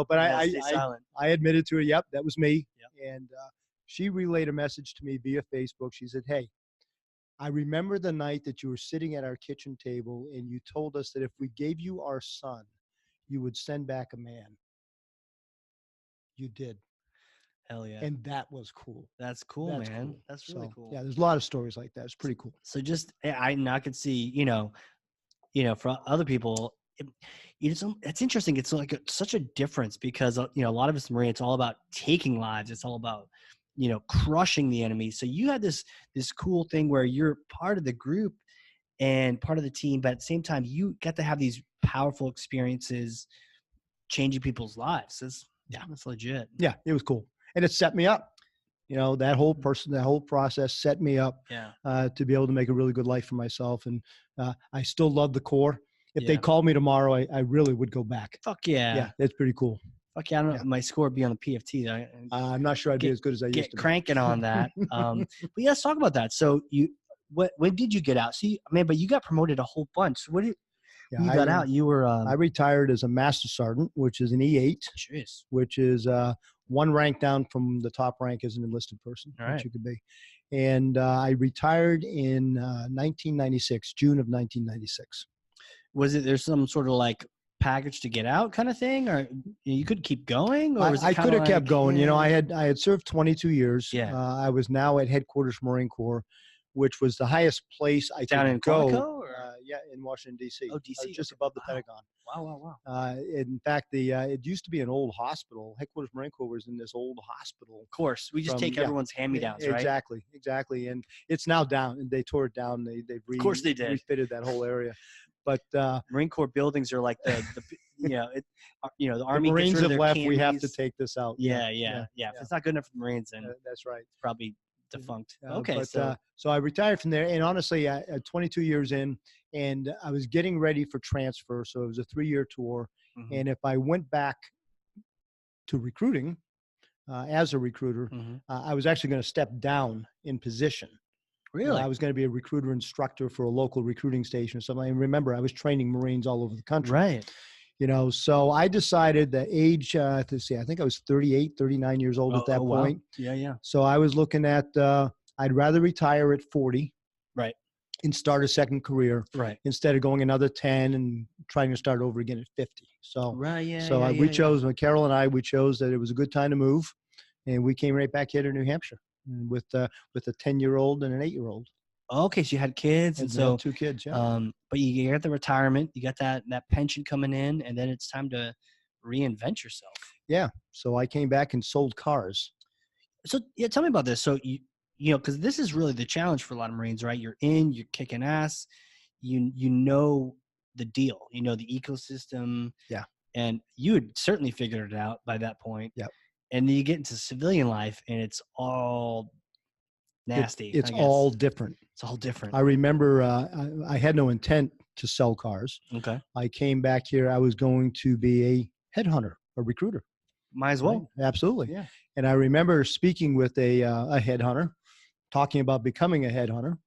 but I admitted to it. Yep, that was me. Yep. And she relayed a message to me via Facebook. She said, hey, I remember the night that you were sitting at our kitchen table and you told us that if we gave you our son, you would send back a man. You did. Hell yeah. And that was cool. That's cool, man. Cool. That's really cool. Yeah, there's a lot of stories like that. It's pretty cool. So I could see, for other people, it's interesting. It's like such a difference because, a lot of us Marine, it's all about taking lives. It's all about, crushing the enemy. So you had this cool thing where you're part of the group and part of the team, but at the same time, you get to have these powerful experiences changing people's lives. That's legit. Yeah, it was cool. And it set me up. That whole process set me up to be able to make a really good life for myself. And I still love the Corps. if they called me tomorrow, I really would go back. Fuck yeah. Yeah, that's pretty cool. Fuck yeah. I don't know. My score would be on the PFT. I'm not sure I'd be as good as I used to Get cranking on that. But yeah, let's talk about that. So when did you get out? See, man, but you got promoted a whole bunch. So when you got out, you were. I retired as a master sergeant, which is an E8, Jeez. which is one rank down from the top rank as an enlisted person, which you could be. And I retired in 1996, June of 1996. Was it there's some sort of like package to get out kind of thing, or you could keep going? Or was I could have kept going. Yeah. You know, I had served 22 years. Yeah. I was now at headquarters Marine Corps, which was the highest place I down could in go. Quantico, yeah, in Washington D.C. Oh, D.C. Just above the Pentagon. Wow. In fact, it used to be an old hospital. Headquarters Marine Corps was in this old hospital. Of course, we just take everyone's hand-me-downs, right? Exactly. And it's now down, and they tore it down. They of course they did. Refitted that whole area. But Marine Corps buildings are like the the Army. The Marines gets rid of have their left. candies. We have to take this out. Yeah. If it's not good enough for the Marines, then that's right. It's probably defunct. So I retired from there, and honestly, 22 years in, and I was getting ready for transfer. So it was a 3-year tour, and if I went back to recruiting as a recruiter, I was actually going to step down in position. Really? I was going to be a recruiter instructor for a local recruiting station or something. And remember, I was training Marines all over the country. Right. You know, so I decided that age, I think I was 38, 39 years old at that point. Wow. Yeah. So I was looking at, I'd rather retire at 40. Right. And start a second career. Right. Instead of going another 10 and trying to start over again at 50. So, we chose, Carol and I, we chose that it was a good time to move. And we came right back here to New Hampshire with a 10-year-old and an 8-year-old. Okay, so you had kids, and so 2 kids. Yeah. But you got the retirement, you got that pension coming in, and then it's time to reinvent yourself. Yeah. So I came back and sold cars. So yeah, tell me about this. So you know, because this is really the challenge for a lot of Marines, right? You're kicking ass, you know the deal, you know the ecosystem. Yeah. And you had certainly figured it out by that point. Yep. And then you get into civilian life, and it's all nasty. It's all different. It's all different. I remember I had no intent to sell cars. Okay. I came back here. I was going to be a headhunter, a recruiter. Might as well. Right? Absolutely. Yeah. And I remember speaking with a headhunter, talking about becoming a headhunter.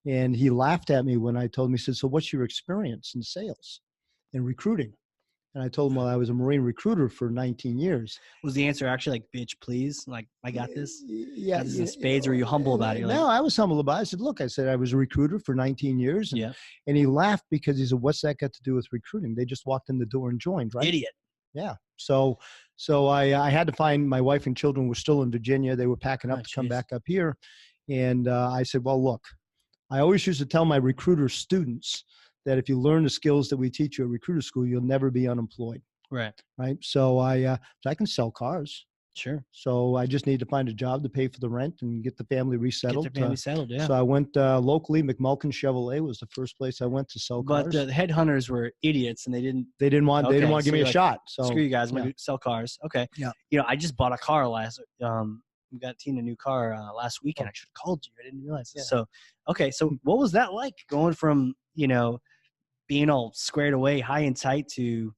And he laughed at me when I told him, he said, "So what's your experience in sales and recruiting?" And I told him, well, I was a Marine recruiter for 19 years. Was the answer actually like, "Bitch, please, like, I got this"? Yeah. Got this in spades, or were you humble about it? No, I was humble about it. I said, look, I was a recruiter for 19 years. And he laughed because he said, "What's that got to do with recruiting? They just walked in the door and joined, right?" Idiot. Yeah. So I had to find, my wife and children were still in Virginia. They were packing up to come back up here. And I said, well, look, I always used to tell my recruiter students that if you learn the skills that we teach you at recruiter school, you'll never be unemployed. Right. So I can sell cars. Sure. So I just need to find a job to pay for the rent and get the family resettled. Get the family settled, yeah. So I went locally. McMulkin Chevrolet was the first place I went to sell cars. But the headhunters were idiots, and they didn't want to give me a shot. So screw you guys. I'm gonna sell cars. Okay. Yeah. You know, I just bought a car we got Tina a new car last weekend. I should have called you. I didn't realize this. So, okay. So what was that like, going from, being all squared away, high and tight, to,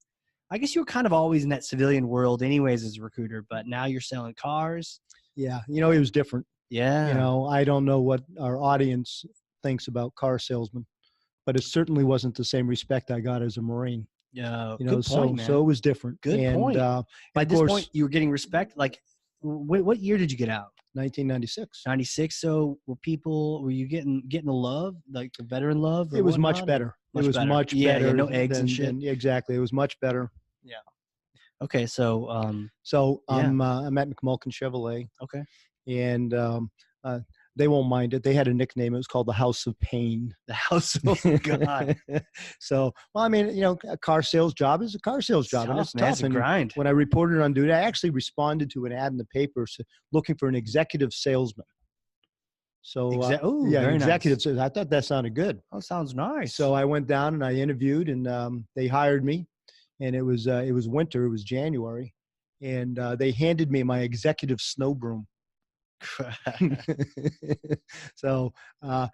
I guess you were kind of always in that civilian world anyways as a recruiter, but now you're selling cars? Yeah. It was different. Yeah. I don't know what our audience thinks about car salesmen, but it certainly wasn't the same respect I got as a Marine. Yeah. Good point, man. So it was different. Good point. By this point, you were getting respect. Like, what year did you get out? 1996. 96. So were you getting the love, like the veteran love? It was much better. Much better. Yeah, no eggs and shit. Exactly. It was much better. Yeah. Okay. So, I'm at McMulkin Chevrolet. Okay. And, they won't mind it. They had a nickname. It was called the House of Pain. The House of God. So, well, a car sales job is a car sales job. And it's tough. It's a grind. When I reported on duty, I actually responded to an ad in the paper looking for an executive salesman. So, executive sales. I thought that sounded good. Oh, sounds nice. So I went down and I interviewed, and they hired me. And it was winter. It was January. And they handed me my executive snow broom. So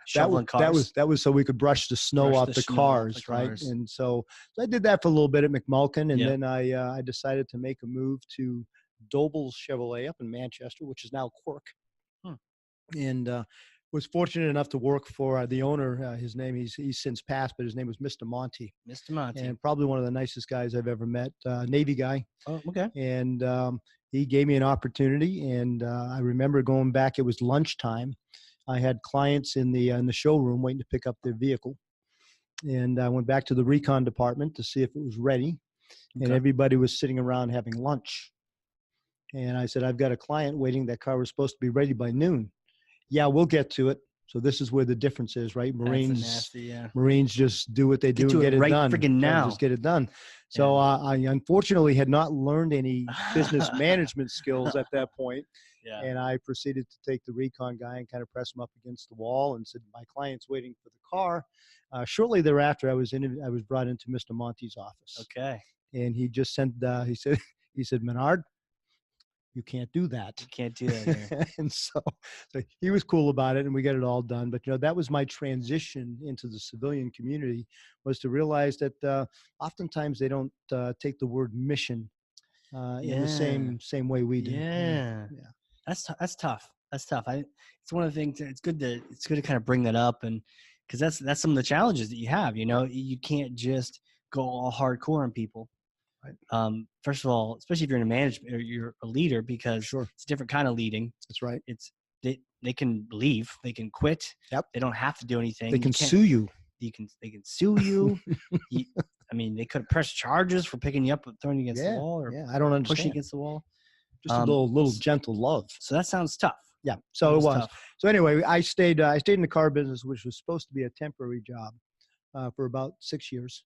Shoveling cars. that was so we could brush the snow Brush off the the snow off the cars, right? cars. And so I did that for a little bit at McMulkin, and Yep. then I decided to make a move to Doble's Chevrolet up in Manchester, which is now Quirk, Hmm. and was fortunate enough to work for the owner. His name, he's since passed, but his name was Mr. Monty. Mr. Monty. And probably one of the nicest guys I've ever met, Navy guy. Oh, okay. And he gave me an opportunity, and I remember going back. It was lunchtime. I had clients in the showroom waiting to pick up their vehicle, and I went back to the recon department to see if it was ready, and Okay. everybody was sitting around having lunch. And I said, I've got a client waiting. That car was supposed to be ready by noon. Yeah, we'll get to it. So this is where the difference is, right? Marines just do what they do and get it right done. friggin' now. Just get it done. So I unfortunately had not learned any business management skills at that point. Yeah. And I proceeded to take the recon guy and kind of press him up against the wall and said, my client's waiting for the car. Shortly thereafter, I was brought into Mr. Monty's office. Okay. And he just sent, he said, Menard, you can't do that. You can't do that here. And so he was cool about it, and we got it all done. But, that was my transition into the civilian community, was to realize that oftentimes they don't take the word mission in the same way we do. Yeah. That's tough. That's tough. It's one of the things. It's good to kind of bring that up, and because that's some of the challenges that you have. You can't just go all hardcore on people. Right. First of all, especially if you're in a management or you're a leader, because it's a different kind of leading. That's right. They can leave, they can quit. Yep. They don't have to do anything. They can sue you. They can sue you. They could press charges for picking you up and throwing you against the wall, or I don't understand. Pushing against the wall. Just a little gentle love. So that sounds tough. Yeah. So it was. Tough. So anyway, I stayed in the car business, which was supposed to be a temporary job, for about 6 years.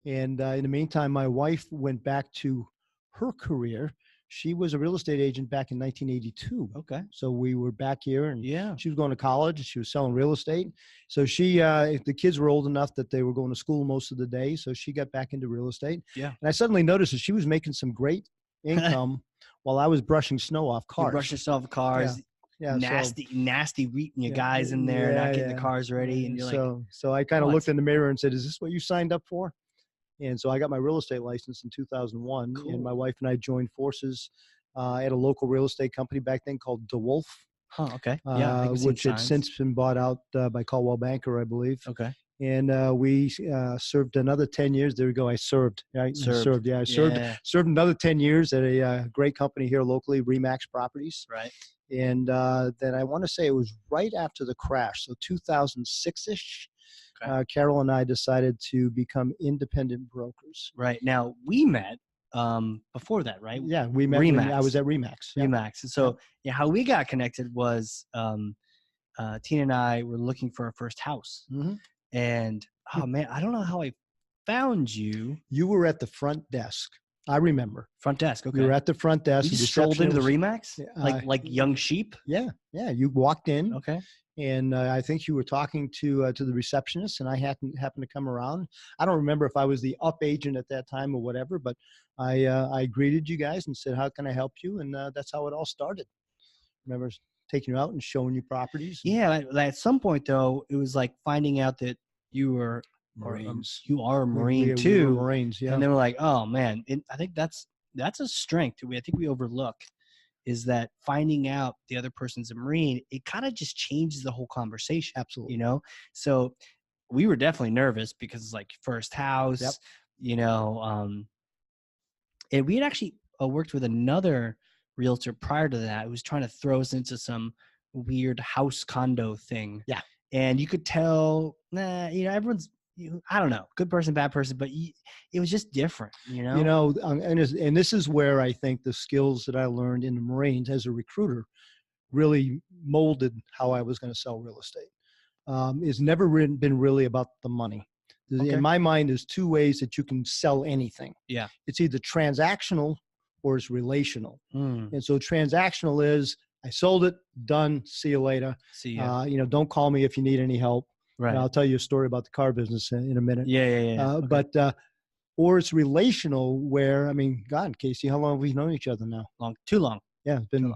And in the meantime, my wife went back to her career. She was a real estate agent back in 1982. Okay. So we were back here, and she was going to college, and she was selling real estate. So the kids were old enough that they were going to school most of the day. So she got back into real estate. Yeah. And I suddenly noticed that she was making some great income while I was brushing snow off cars. Brushing snow off cars. Yeah. Nasty reeting you guys in there, not getting the cars ready. And you're so I kind of looked in the mirror and said, is this what you signed up for? And so I got my real estate license in 2001, and my wife and I joined forces at a local real estate company back then called DeWolf. Huh, okay. Which had since been bought out by Coldwell Banker, I believe. Okay. And we served another 10 years. There we go. I served. Right? Served another 10 years at a great company here locally, Remax Properties. Right. And then I want to say it was right after the crash, so 2006-ish. Okay. Carol and I decided to become independent brokers. Right. Now, we met before that, right? Yeah, we met. Remax. I was at Remax. Yeah. Remax. And so, how we got connected was Tina and I were looking for our first house. Mm-hmm. And, oh, man, I don't know how I found you. You were at the front desk. I remember. Front desk, okay. You were at the front desk. You strolled into the Remax? Like young sheep? Yeah. You walked in. Okay. And I think you were talking to the receptionist, and I happened to come around. I don't remember if I was the up agent at that time or whatever, but I greeted you guys and said, how can I help you? And that's how it all started. Remember taking you out and showing you properties? Yeah. At some point, though, it was like finding out that you were Marines. You are a Marine, too. We were Marines, yeah. And they were like, oh, man. I think that's a strength I think we overlook. Is that finding out the other person's a Marine, it kind of just changes the whole conversation. Absolutely. So we were definitely nervous because it's like first house, and we had actually worked with another realtor prior to that who was trying to throw us into some weird house condo thing. Yeah. And you could tell, everyone's, I don't know, good person, bad person, but it was just different, and this is where I think the skills that I learned in the Marines as a recruiter really molded how I was going to sell real estate. It's never been really about the money. Okay. In my mind, there's two ways that you can sell anything. Yeah. It's either transactional or it's relational. And so transactional is, I sold it, done, see you later. See ya. Don't call me if you need any help. Right. And I'll tell you a story about the car business in a minute. Yeah. Okay. But or it's relational, where God, Casey, how long have we known each other now? Too long. Yeah, it's been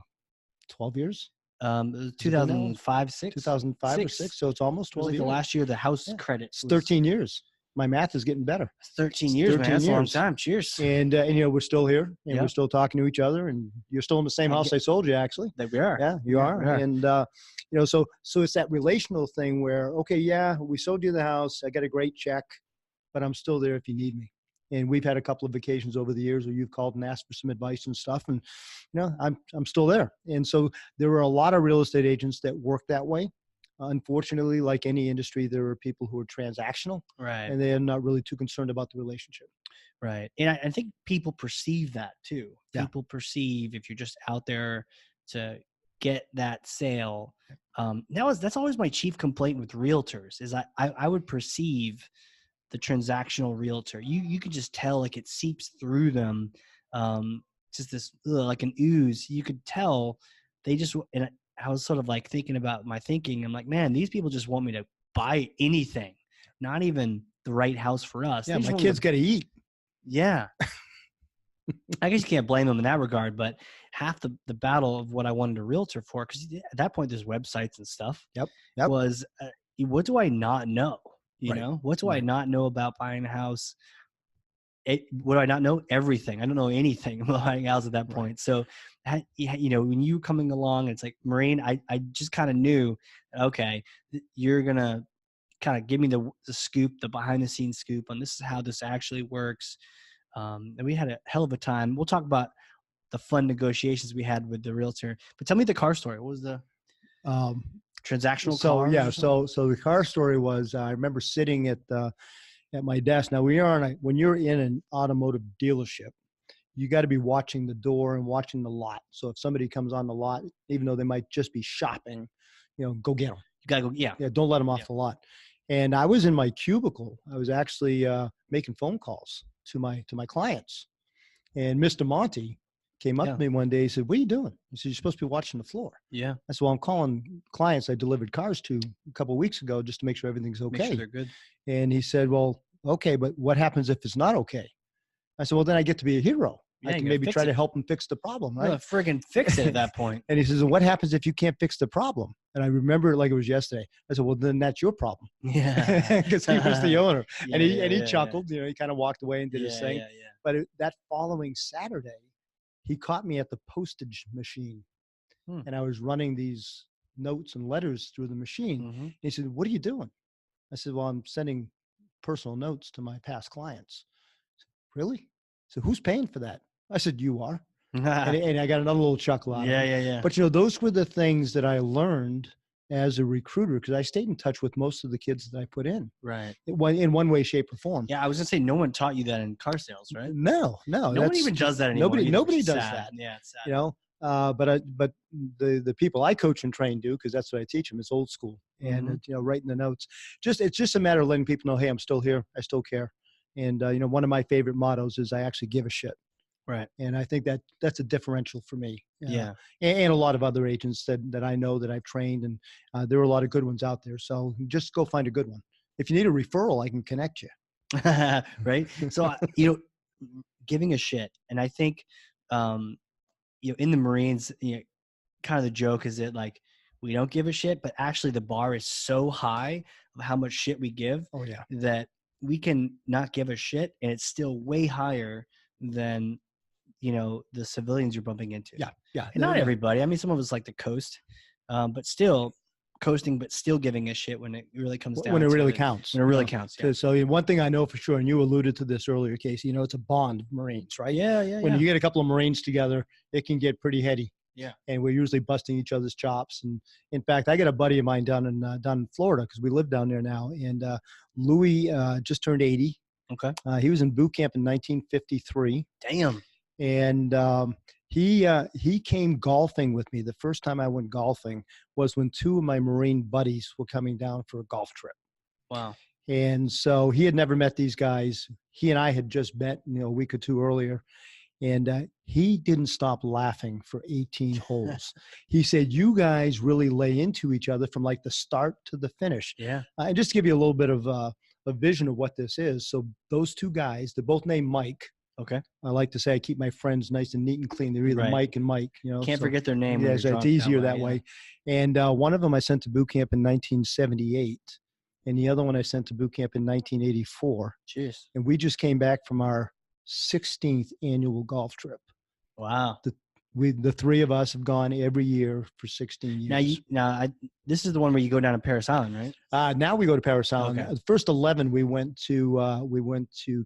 12 years. It was Has it been that long? 2005, 6? 2005 or 6, so it's almost It was 12 like the years. last year the house Yeah. credit It's was 13 years. My math is getting better. 13 years, man. 13 That's a long years. time. Cheers. And you know, we're still here, and Yep. we're still talking to each other, and you're still in the same Heck house yeah. I sold you, actually. There we are. Yeah, you Yeah, are. we are. And you know, so it's that relational thing where, okay, yeah, we sold you the house, I got a great check, but I'm still there if you need me. And we've had a couple of occasions over the years where you've called and asked for some advice and stuff, and you know, I'm still there. And so there are a lot of real estate agents that work that way. Unfortunately, like any industry, there are people who are transactional, Right. and they're not really too concerned about the relationship. Right. And I think people perceive that too. Yeah. People perceive if you're just out there to get that sale. That's always my chief complaint with realtors is I would perceive the transactional realtor. You could just tell, like, it seeps through them. Just this like an ooze. You could tell they just, and I was sort of like thinking about my thinking. I'm like, man, these people just want me to buy anything, not even the right house for us. Yeah, my kids got to eat. Yeah. I guess you can't blame them in that regard, but half the battle of what I wanted a realtor for, because at that point there's websites and stuff. Yep. Was what do I not know? You Right. know, what do I not know about buying a house? What do I not know? Everything. I don't know anything about buying a house at that point. So, you know, when you were coming along, it's like, Maureen, I just kind of knew, okay, you're going to kind of give me the scoop, the behind the scenes scoop on this is how this actually works. And we had a hell of a time. We'll talk about the fun negotiations we had with the realtor, but tell me the car story. What was the transactional car? Yeah. So the car story was, I remember sitting at my desk. Now when you're in an automotive dealership, you got to be watching the door and watching the lot. So if somebody comes on the lot, even though they might just be shopping, you know, go get them. You got to go. Yeah. Yeah. Don't let them off the lot. And I was in my cubicle. I was actually making phone calls to my clients. And Mr. Monty came up to me one day. He said, "What are you doing?" He said, "You're supposed to be watching the floor." Yeah. I said, "Well, I'm calling clients I delivered cars to a couple of weeks ago just to make sure everything's okay. Make sure they're good." And he said, "Well, okay, but what happens if it's not okay?" I said, "Well, then I get to be a hero. Yeah, I can maybe try to help him fix the problem, right?" Friggin' fix it at that point. And he says, "And what happens if you can't fix the problem?" And I remember it like it was yesterday. I said, "Well, then that's your problem." Yeah. Because he was the owner. Yeah, and he chuckled. You know, he kind of walked away and did his thing. Yeah. But that following Saturday, he caught me at the postage machine. And I was running these notes and letters through the machine. And he said, "What are you doing?" I said, "Well, I'm sending personal notes to my past clients." I said, "Really?" So who's paying for that? I said, "You are." and I got another little chuckle out of it. Yeah. But, you know, those were the things that I learned as a recruiter, because I stayed in touch with most of the kids that I put in. Right. In one way, shape, or form. Yeah, I was going to say, no one taught you that in car sales, right? No. No one even does that anymore. Nobody does that. Yeah, it's sad. You know, but the people I coach and train do, because that's what I teach them. It's old school, and you know, writing the notes. It's just a matter of letting people know, hey, I'm still here. I still care. And you know, one of my favorite mottos is I actually give a shit. Right. And I think that's a differential for me. Yeah. And a lot of other agents that I know that I've trained, and there are a lot of good ones out there. So just go find a good one. If you need a referral, I can connect you. Right. So, you know, giving a shit. And I think, you know, in the Marines, you know, kind of the joke is that, like, we don't give a shit, but actually the bar is so high of how much shit we give that we can not give a shit, and it's still way higher than, you know, the civilians you're bumping into. Yeah. And not everybody. I mean, some of us like to coast, but still coasting, but still giving a shit when it really comes down. When it really counts. When it really counts. Yeah. So one thing I know for sure, and you alluded to this earlier, Casey, you know, it's a bond of Marines, right? Yeah. When you get a couple of Marines together, it can get pretty heady. Yeah. And we're usually busting each other's chops. And in fact, I got a buddy of mine down in Florida, because we live down there now. And Louis just turned 80. Okay. He was in boot camp in 1953. Damn. And he came golfing with me. The first time I went golfing was when two of my Marine buddies were coming down for a golf trip. Wow. And so he had never met these guys. He and I had just met, you know, a week or two earlier. And he didn't stop laughing for 18 holes. He said, "You guys really lay into each other from like the start to the finish." Yeah. And just to give you a little bit of a vision of what this is. So those two guys, they're both named Mike. Okay. I like to say I keep my friends nice and neat and clean. They're either Right. Mike and Mike, Can't forget their name. Yeah, when so you're it's drunk easier that yeah. way. And one of them I sent to boot camp in 1978, and the other one I sent to boot camp in 1984. Jeez. And we just came back from our 16th annual golf trip. Wow. The three of us have gone every year for 16 years. This is the one where you go down to Paris Island, right? Now we go to Paris Island. Okay. The first 11 we went to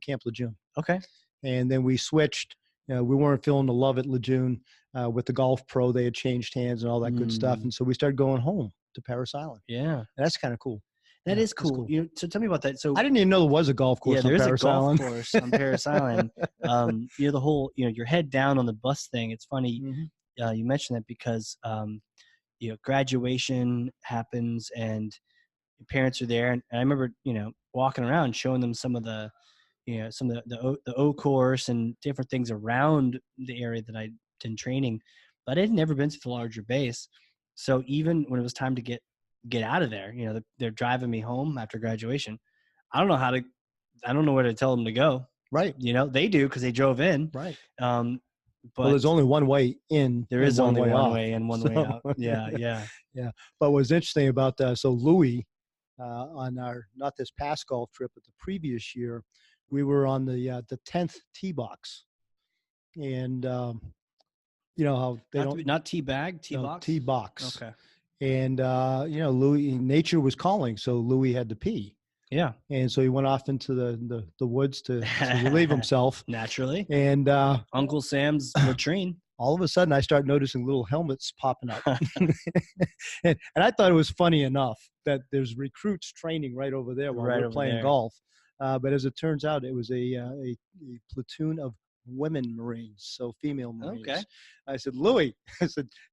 Camp Lejeune. Okay. And then we switched. We weren't feeling the love at Lejeune with the Golf Pro. They had changed hands and all that good stuff. And so we started going home to Paris Island. Yeah. And that's kind of cool. That is cool. So tell me about that. So I didn't even know there was a golf course on Paris Island. Yeah, there is a golf course on Paris Island. The whole, your head down on the bus thing. It's funny. Mm-hmm. You mentioned that because, graduation happens and your parents are there. And I remember, walking around showing them some of the O course and different things around the area that I did in training, but I had never been to the larger base. So even when it was time to get out of there, they're driving me home after graduation. I don't know where to tell them to go. Right. They do because they drove in. Right. But there's only one way in. There is only one out. way in, one way out. Yeah. Yeah. Yeah. But what's interesting about that, so Louis, on our, not this past golf trip, but the previous year, we were on the 10th tee box. And, you know how they not tee bag, tee box? Tee box. Okay. And, Louis, nature was calling, so Louis had to pee. Yeah. And so he went off into the woods to relieve himself. Naturally. And Uncle Sam's latrine. All of a sudden, I started noticing little helmets popping up. and I thought it was funny enough that there's recruits training right over there while we're playing golf. But as it turns out, it was a platoon of women Marines, so female Marines. Okay. I said, Louis,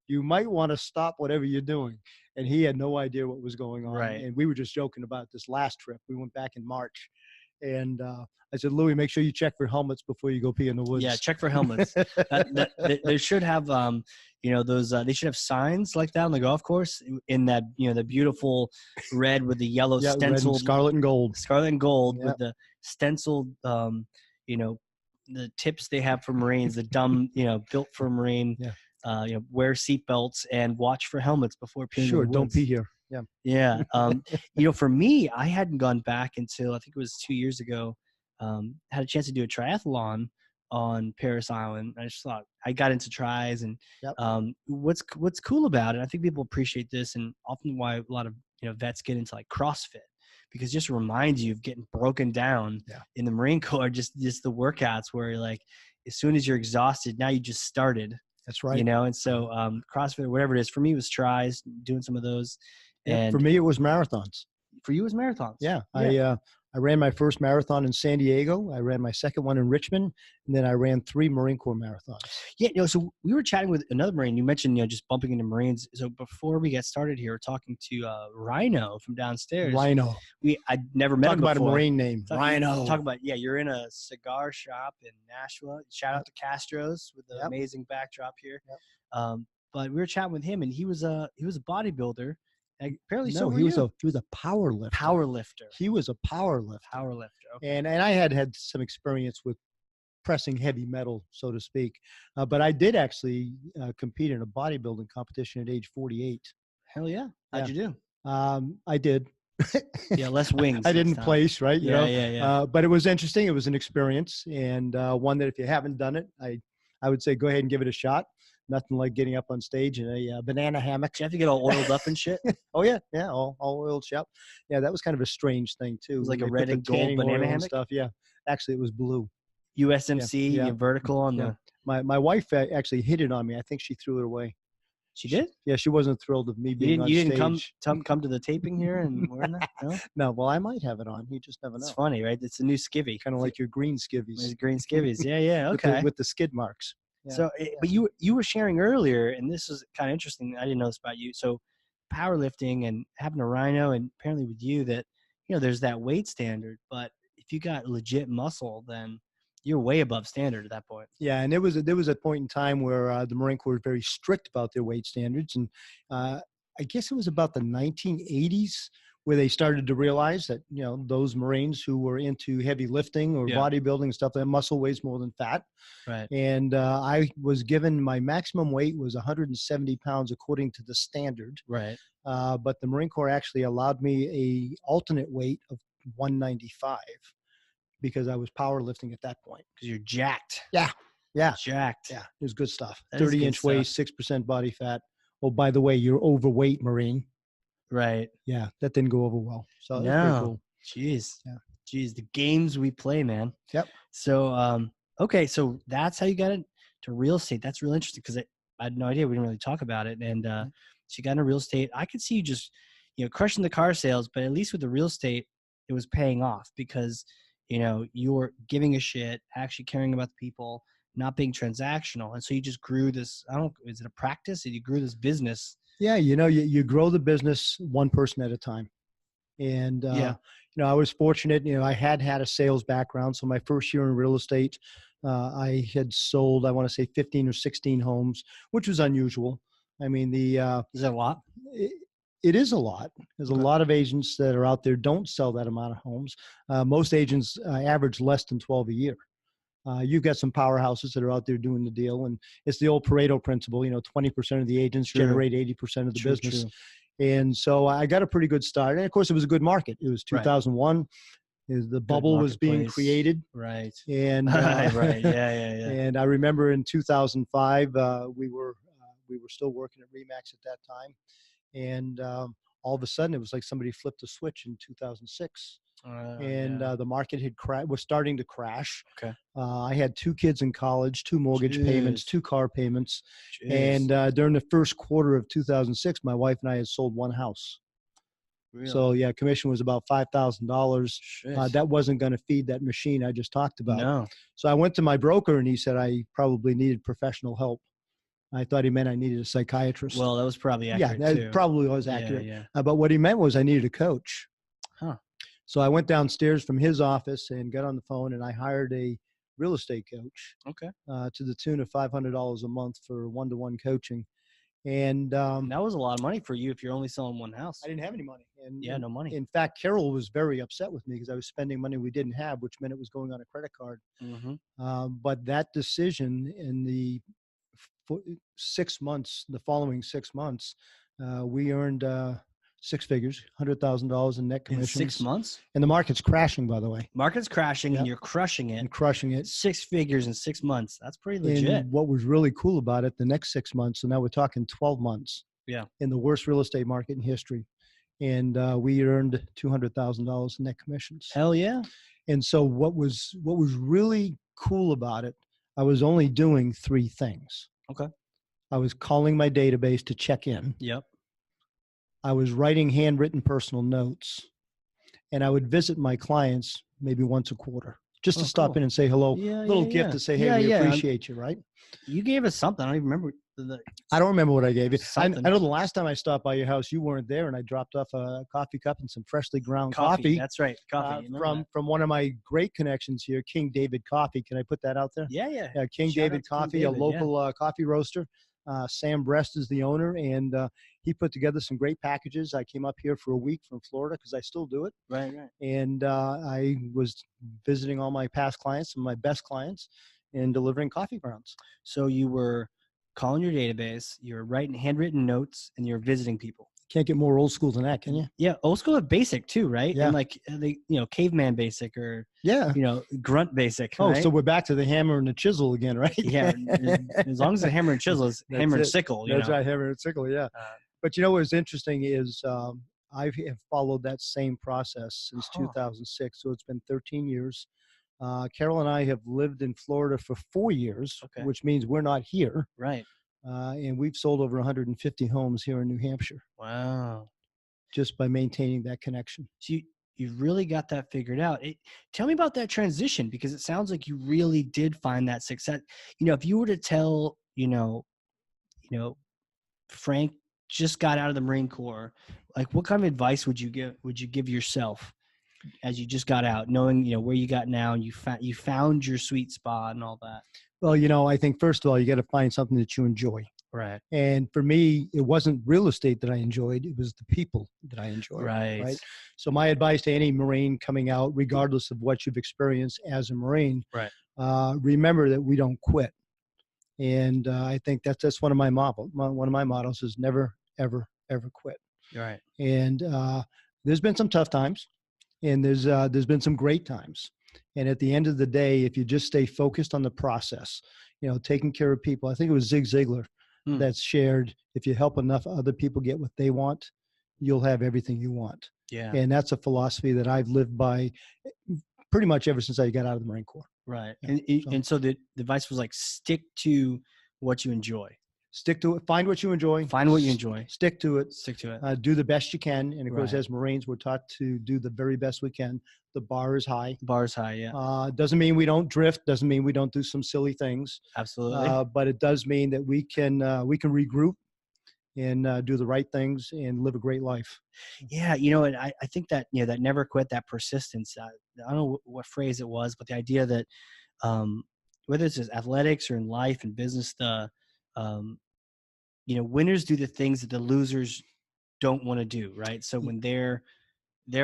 you might want to stop whatever you're doing. And he had no idea what was going on. Right. And we were just joking about this last trip. We went back in March. And I said, Louis, make sure you check for helmets before you go pee in the woods. Yeah, check for helmets. They should have, those. They should have signs like that on the golf course in that, the beautiful red with the yellow stenciled, scarlet and gold, with the stenciled, the tips they have for Marines, the dumb, built for a Marine. Yeah. Wear seatbelts and watch for helmets before peeing. Sure, in the woods. Don't pee here. Yeah. Yeah. For me, I hadn't gone back until I think it was 2 years ago. Had a chance to do a triathlon on Paris Island. I just thought I got into tries and what's cool about it, I think people appreciate this, and often why a lot of vets get into like CrossFit, because it just reminds you of getting broken down in the Marine Corps, just the workouts where you're like, as soon as you're exhausted, now you just started. That's right. And so CrossFit, whatever it is, for me it was tries, doing some of those. And for me, it was marathons. For you, it was marathons. Yeah. I ran my first marathon in San Diego. I ran my second one in Richmond, and then I ran 3 Marine Corps marathons. Yeah. So we were chatting with another Marine. You mentioned, just bumping into Marines. So before we get started here, we're talking to Rhino from downstairs. Rhino. I'd never met him before. Talk about a Marine name. Rhino. Talk about, you're in a cigar shop in Nashville. Shout out to Castro's with the amazing backdrop here. Yep. But we were chatting with him, and he was a bodybuilder. Apparently, he was a power lifter. He was a power lifter. Okay. And I had some experience with pressing heavy metal, so to speak. But I did actually compete in a bodybuilding competition at age 48. Hell yeah! How'd you do? I did. Yeah, less wings. I didn't place, right? Yeah. But it was interesting. It was an experience, and one that if you haven't done it, I would say go ahead and give it a shot. Nothing like getting up on stage in a banana hammock. You have to get all oiled up and shit. Oh yeah, all oiled shop. Yeah, that was kind of a strange thing too. It was like a red and gold banana hammock stuff. Yeah, actually it was blue. USMC vertical on the. My wife actually hit it on me. I think she threw it away. She did? Yeah, she wasn't thrilled with me being on stage. You didn't come to the taping here and wearing that? No? No, well, I might have it on. You just never know. It's funny, right? It's a new skivvy. Kind of like your green skivvies. There's green skivvies. Yeah, okay. With the skid marks. Yeah. So, but you were sharing earlier, and this is kind of interesting. I didn't know this about you. So, powerlifting and having a Rhino, and apparently with you that, there's that weight standard. But if you got legit muscle, then you're way above standard at that point. Yeah, and there was a point in time where the Marine Corps was very strict about their weight standards, and I guess it was about the 1980s where they started to realize that, those Marines who were into heavy lifting or bodybuilding and stuff, that muscle weighs more than fat. Right. And I was given, my maximum weight was 170 pounds according to the standard. Right. But the Marine Corps actually allowed me a alternate weight of 195 because I was powerlifting at that point. Because you're jacked. Yeah. Yeah. Jacked. Yeah. It was good stuff. That is 30-inch good waist, 6% body fat. Oh, by the way, you're overweight, Marine. Right. Yeah. That didn't go over well. So that's pretty cool. Jeez. Yeah. Jeez. The games we play, man. Yep. So, okay. So that's how you got into real estate. That's real interesting because I had no idea. We didn't really talk about it. And so you got into real estate. I could see you just, crushing the car sales, but at least with the real estate, it was paying off because, you were giving a shit, actually caring about the people, not being transactional. And so you just grew this, is it a practice? And you grew this business. Yeah. You grow the business one person at a time. And, I was fortunate, I had a sales background. So my first year in real estate, I had sold, I want to say 15 or 16 homes, which was unusual. I mean, is that a lot? It is a lot. There's a lot of agents that are out there don't sell that amount of homes. Most agents average less than 12 a year. You've got some powerhouses that are out there doing the deal, and it's the old Pareto principle. 20% of the agents generate 80% of the business. True. And so I got a pretty good start. And of course, it was a good market. It was 2001. Right. The bubble was being created. Right. And right. Yeah. And I remember in 2005, we were still working at Remax at that time. And all of a sudden, it was like somebody flipped a switch in 2006. The market was starting to crash. Okay. I had 2 kids in college, 2 mortgage payments, 2 car payments. And during the first quarter of 2006, my wife and I had sold 1 house. Really? So commission was about $5,000. That wasn't going to feed that machine I just talked about. No. So I went to my broker and he said I probably needed professional help. I thought he meant I needed a psychiatrist. Well, that was probably accurate. Yeah, that probably was accurate. Yeah. But what he meant was I needed a coach. Huh. So I went downstairs from his office and got on the phone and I hired a real estate coach. Okay. To the tune of $500 a month for one-to-one coaching. And that was a lot of money for you if you're only selling 1 house. I didn't have any money. No money. In fact, Carol was very upset with me because I was spending money we didn't have, which meant it was going on a credit card. Mm-hmm. But that decision in the 6 months, the following 6 months, we earned 6 figures, $100,000 in net commissions. In 6 months? And the market's crashing, by the way. Market's crashing and you're crushing it. And crushing it. 6 figures in 6 months. That's pretty legit. And what was really cool about it, the next 6 months, so now we're talking 12 months. Yeah. In the worst real estate market in history. And we earned $200,000 in net commissions. Hell yeah. And so what was really cool about it, I was only doing 3 things. Okay. I was calling my database to check in. Yep. I was writing handwritten personal notes, and I would visit my clients maybe once a quarter just to stop in and say hello. Little gift to say, hey, we appreciate you, right? You gave us something. I don't even remember. I don't remember what I gave you. I know the last time I stopped by your house, you weren't there, and I dropped off a coffee cup and some freshly ground coffee. That's right. Coffee. From one of my great connections here, King David Coffee. Can I put that out there? Yeah. King David Coffee, a local coffee roaster. Sam Brest is the owner, and he put together some great packages. I came up here for a week from Florida because I still do it. Right. And I was visiting all my past clients and my best clients and delivering coffee grounds. So you were calling your database, you're writing handwritten notes, and you're visiting people. Can't get more old school than that, can you? Yeah, old school at basic too, right? Yeah. And like caveman basic or grunt basic. Oh, right? So we're back to the hammer and the chisel again, right? Yeah, as long as the hammer and chisel is hammer and sickle. That's right, hammer and sickle. Yeah. But what was interesting is I have followed that same process since 2006. So it's been 13 years. Carol and I have lived in Florida for 4 years, which means we're not here. Right. And we've sold over 150 homes here in New Hampshire. Wow. Just by maintaining that connection. So you've really got that figured out. Tell me about that transition, because it sounds like you really did find that success. If you were to tell, Frank just got out of the Marine Corps, like what kind of advice would you give yourself as you just got out, knowing, where you got now and you found your sweet spot and all that? Well, I think first of all, you got to find something that you enjoy. Right. And for me, it wasn't real estate that I enjoyed. It was the people that I enjoyed. Right. Right. So my advice to any Marine coming out, regardless of what you've experienced as a Marine, Right. remember that we don't quit. And I think that's one of my one of my mottos is never, ever, ever quit. Right. And there's been some tough times, and there's been some great times. And at the end of the day, if you just stay focused on the process, taking care of people. I think it was Zig Ziglar that's shared, if you help enough other people get what they want, you'll have everything you want. Yeah. And that's a philosophy that I've lived by pretty much ever since I got out of the Marine Corps. Right. Yeah. And so the advice was like, stick to what you enjoy. Stick to it. Find what you enjoy. Find what you enjoy. Stick to it. Stick to it. Do the best you can. And of course, Right. as Marines, we're taught to do the very best we can. The bar is high. The bar is high. Yeah. Doesn't mean we don't drift. Doesn't mean we don't do some silly things. Absolutely. But it does mean that we can regroup and do the right things and live a great life. Yeah. And I think that, that never quit, that persistence, I don't know what phrase it was, but the idea that, whether it's just athletics or in life and business, winners do the things that the losers don't want to do. Right. So when they're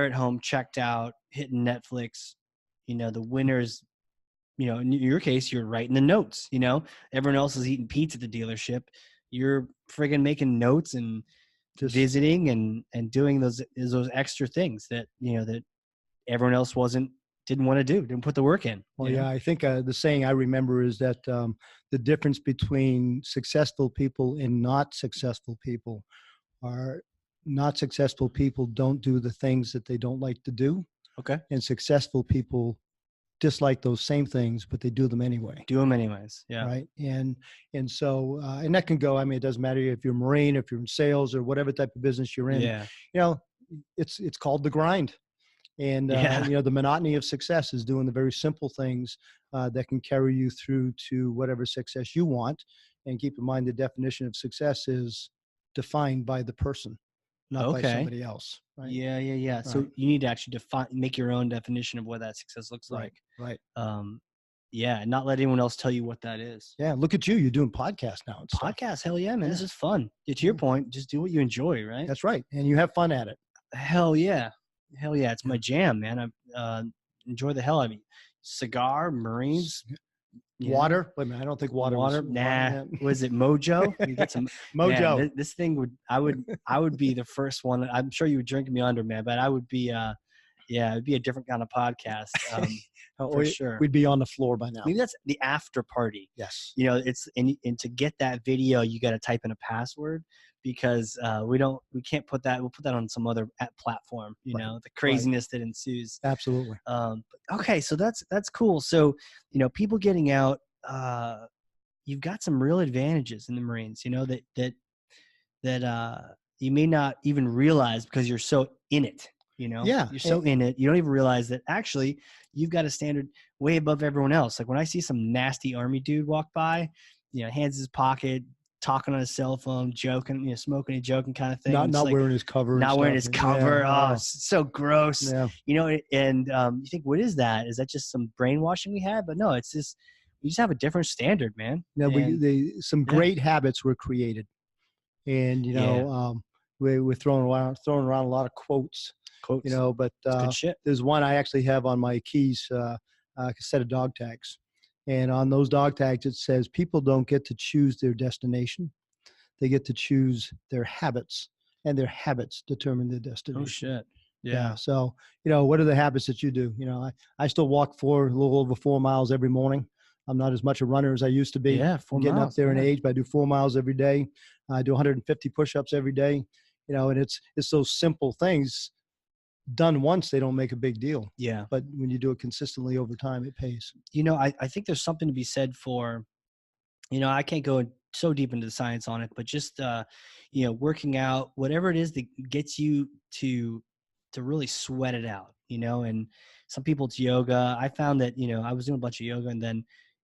at home, checked out, hitting Netflix, the winners, in your case, you're writing the notes, everyone else is eating pizza at the dealership. You're friggin' making notes and just visiting and doing those extra things that, that everyone else didn't want to do, didn't put the work in. Well, yeah, I think the saying I remember is that the difference between successful people and not successful people are not successful people don't do the things that they don't like to do. Okay. And successful people dislike those same things, but they do them anyway. Do them anyways. Yeah. Right. And so, and that can go, it doesn't matter if you're a Marine, if you're in sales or whatever type of business you're in, it's called the grind. And, the monotony of success is doing the very simple things that can carry you through to whatever success you want. And keep in mind, the definition of success is defined by the person, not by somebody else. Right? Yeah. Right. So you need to actually make your own definition of what that success looks like. Right. And not let anyone else tell you what that is. Yeah. Look at you. You're doing podcasts now. Podcasts. Hell yeah, man. Yeah. This is fun. To your point, just do what you enjoy, right? That's right. And you have fun at it. Hell yeah. It's my jam, man. I enjoy the hell out of it. Cigar, Marines. Water. Wait a minute, I don't think water. Nah. Was it Mojo? You get some Mojo. Man, this thing I would be the first one. I'm sure you would drink me under, man, but I would be it'd be a different kind of podcast. For sure. We'd be on the floor by now. Maybe that's the after party. Yes. It's and to get that video, you got to type in a password because we can't put that. We'll put that on some other platform. The craziness that ensues. Absolutely. Okay, so that's cool. So people getting out, you've got some real advantages in the Marines. That you may not even realize because you're so in it. You're so in it. You don't even realize that actually you've got a standard way above everyone else. Like when I see some nasty Army dude walk by, hands in his pocket, talking on his cell phone, joking, smoking and joking kind of thing. Not wearing his cover. Not wearing his cover. Yeah. Oh, it's so gross. Yeah. And you think, what is that? Is that just some brainwashing we had? But no, it's just, we just have a different standard, man. No, some great habits were created. And, we're throwing around a lot of quotes. But good shit. There's one I actually have on my keys, a set of dog tags. And on those dog tags, it says, people don't get to choose their destination. They get to choose their habits, and their habits determine their destination. Oh, shit. Yeah. So, what are the habits that you do? I still walk a little over 4 miles every morning. I'm not as much a runner as I used to be. Yeah, 4 getting miles. Up there in age, but I do 4 miles every day. I do 150 push-ups every day. And it's those simple things. Done once, they don't make a big deal. Yeah. But when you do it consistently over time, it pays. I think there's something to be said for, I can't go so deep into the science on it, but just, working out, whatever it is that gets you to really sweat it out, and some people it's yoga. I found that, I was doing a bunch of yoga and then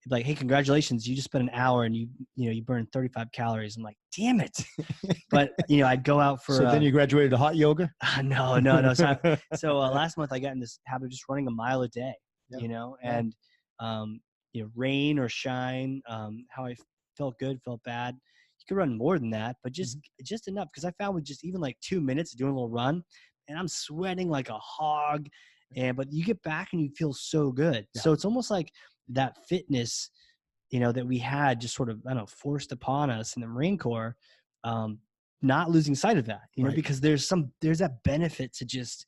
like, hey, congratulations, you just spent an hour and you burned 35 calories. I'm like, damn it. But, I'd go out for. So then you graduated to hot yoga? No. So last month I got in this habit of just running a mile a day, and, rain or shine, how I felt good, felt bad. You could run more than that, but just enough. Because I found with just even like 2 minutes doing a little run, and I'm sweating like a hog. But you get back and you feel so good. Yeah. So it's almost like that fitness, that we had just sort of, I don't know, forced upon us in the Marine Corps, not losing sight of that, Right. because there's that benefit to just,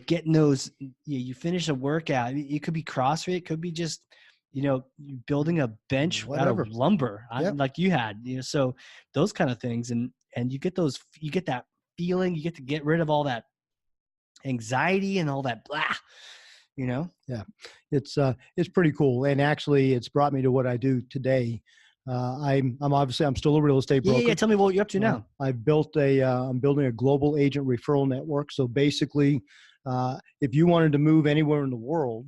getting those, you finish a workout. It could be CrossFit, it could be just, you building a bench out Whatever. of lumber, Yep. like you had, so those kind of things. And you get that feeling, you get to get rid of all that anxiety and all that blah, Yeah, it's pretty cool. And actually it's brought me to what I do today. I'm still a real estate broker. Yeah. Tell me what you're up to now. I'm building a global agent referral network. So basically, if you wanted to move anywhere in the world,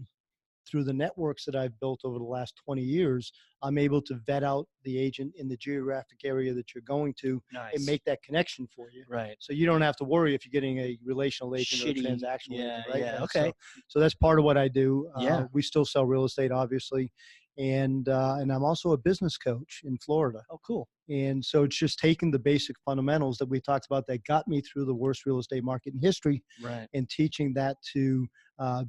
through the networks that I've built over the last 20 years, I'm able to vet out the agent in the geographic area that you're going to and make that connection for you. Right. So you don't have to worry if you're getting a relational agent or a transactional agent, right? Yeah. Okay. So that's part of what I do. Yeah. We still sell real estate, obviously. And I'm also a business coach in Florida. Oh, cool. And so it's just taking the basic fundamentals that we talked about that got me through the worst real estate market in history, right, and teaching that to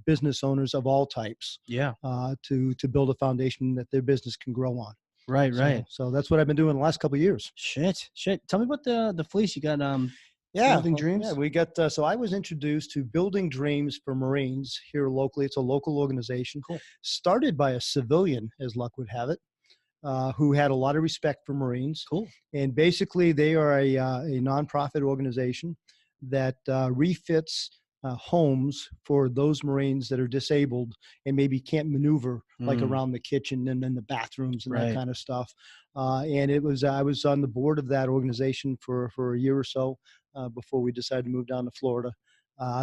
business owners of all types, to build a foundation that their business can grow on. Right. So that's what I've been doing the last couple of years. Shit. Tell me about the fleece. You got Yeah. Building Dreams? Yeah, we got, so I was introduced to Building Dreams for Marines here locally. It's a local organization. Cool. Started by a civilian, as luck would have it, who had a lot of respect for Marines. Cool. And basically they are a nonprofit organization that refits homes for those Marines that are disabled and maybe can't maneuver like around the kitchen and then the bathrooms and that kind of stuff. And I was on the board of that organization for a year or so before we decided to move down to Florida.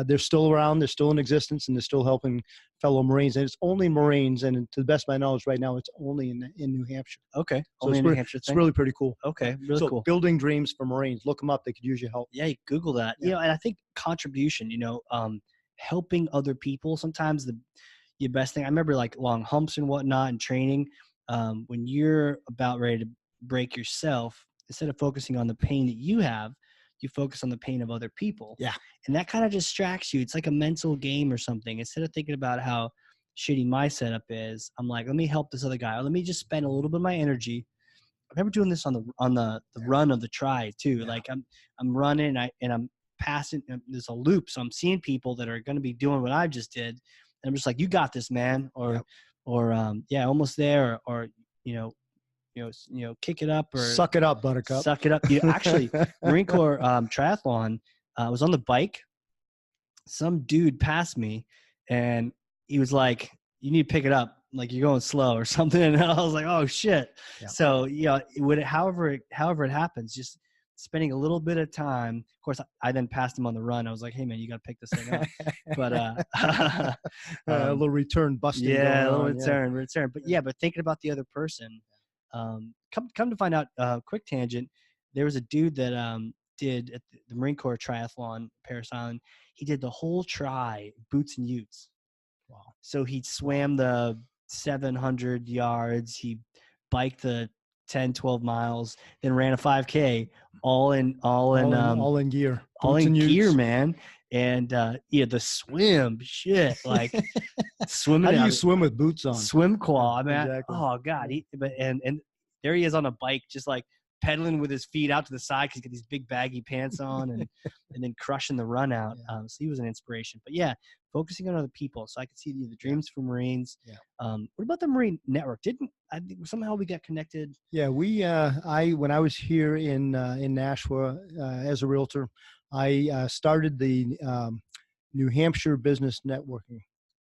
They're still around, they're still in existence, and they're still helping fellow Marines. And it's only Marines, and to the best of my knowledge right now, it's only in New Hampshire. Okay. So Only in New Hampshire. It's really pretty cool. Okay. Really cool. Building Dreams for Marines. Look them up. They could use your help. Yeah, you Google that. Yeah. And I think contribution, helping other people, sometimes the best thing. I remember like long humps and whatnot and training, when you're about ready to break yourself, instead of focusing on the pain that you have, you focus on the pain of other people. Yeah. And that kind of distracts you. It's like a mental game or something. Instead of thinking about how shitty my setup is, I'm like, let me help this other guy. Or let me just spend a little bit of my energy. I remember doing this on the run of the Tri too. Yeah. Like I'm running and I'm passing. There's a loop. So I'm seeing people that are going to be doing what I just did. And I'm just like, you got this, man. Or almost there. Or kick it up, or suck it up, buttercup. Suck it up. Actually, Marine Corps triathlon, I was on the bike. Some dude passed me and he was like, you need to pick it up. Like you're going slow or something. And I was like, oh shit. Yeah. So, however it happens, just spending a little bit of time. Of course, I then passed him on the run. I was like, hey man, you got to pick this thing up. But, a little return busting. Yeah, a little return. But thinking about the other person, come to find out, quick tangent, there was a dude that did at the Marine Corps triathlon, Paris Island. He did the whole tri, boots and utes. Wow. So he swam the 700 yards, he biked the 10, 12 miles, then ran a 5K, all in gear. All in gear, man. And the swim, shit, like swimming. How do you swim with boots on? Swim qual, man. Exactly. Oh God, and there he is on a bike, just like pedaling with his feet out to the side because he's got these big baggy pants on, and then crushing the run out. Yeah. So he was an inspiration. But yeah, focusing on other people. So I could see the Dreams for Marines. Yeah. What about the Marine Network? I think somehow we got connected? Yeah, when I was here in Nashua as a realtor, I started the New Hampshire Business Networking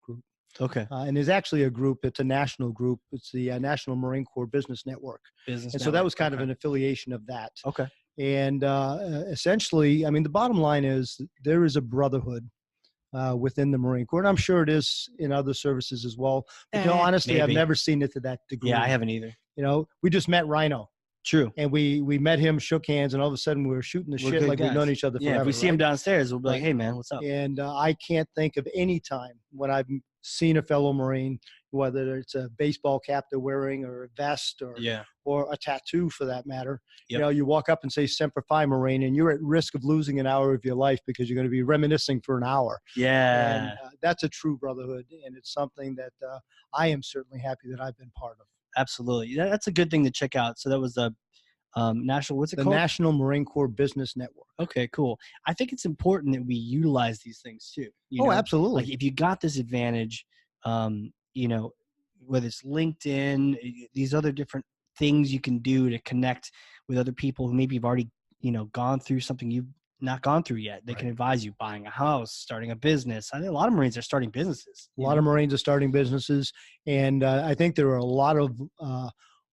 Group. Okay. And there's actually a group. It's a national group. It's the National Marine Corps Business Network. So that was kind of an affiliation of that. Okay. And essentially, I mean, the bottom line is there is a brotherhood within the Marine Corps. And I'm sure it is in other services as well. But honestly, maybe. I've never seen it to that degree. Yeah, I haven't either. We just met Rhino. True. And we met him, shook hands, and all of a sudden we were shooting the shit like we've known each other forever. Yeah, if we see him downstairs, we'll be like, hey, man, what's up? And I can't think of any time when I've seen a fellow Marine, whether it's a baseball cap they're wearing or a vest or a tattoo for that matter. Yep. You know, you walk up and say Semper Fi Marine, and you're at risk of losing an hour of your life because you're going to be reminiscing for an hour. Yeah. And that's a true brotherhood, and it's something that I am certainly happy that I've been part of. Absolutely. That's a good thing to check out. So that was the national, what's it called? The National Marine Corps Business Network. Okay, cool. I think it's important that we utilize these things too. You know? Absolutely. Like if you got this advantage, you know, whether it's LinkedIn, these other different things you can do to connect with other people who maybe have already, you know, gone through something you've not gone through yet. They can advise you buying a house, starting a business. I think a lot of Marines are starting businesses. A lot of Marines are starting businesses. And I think there are a lot of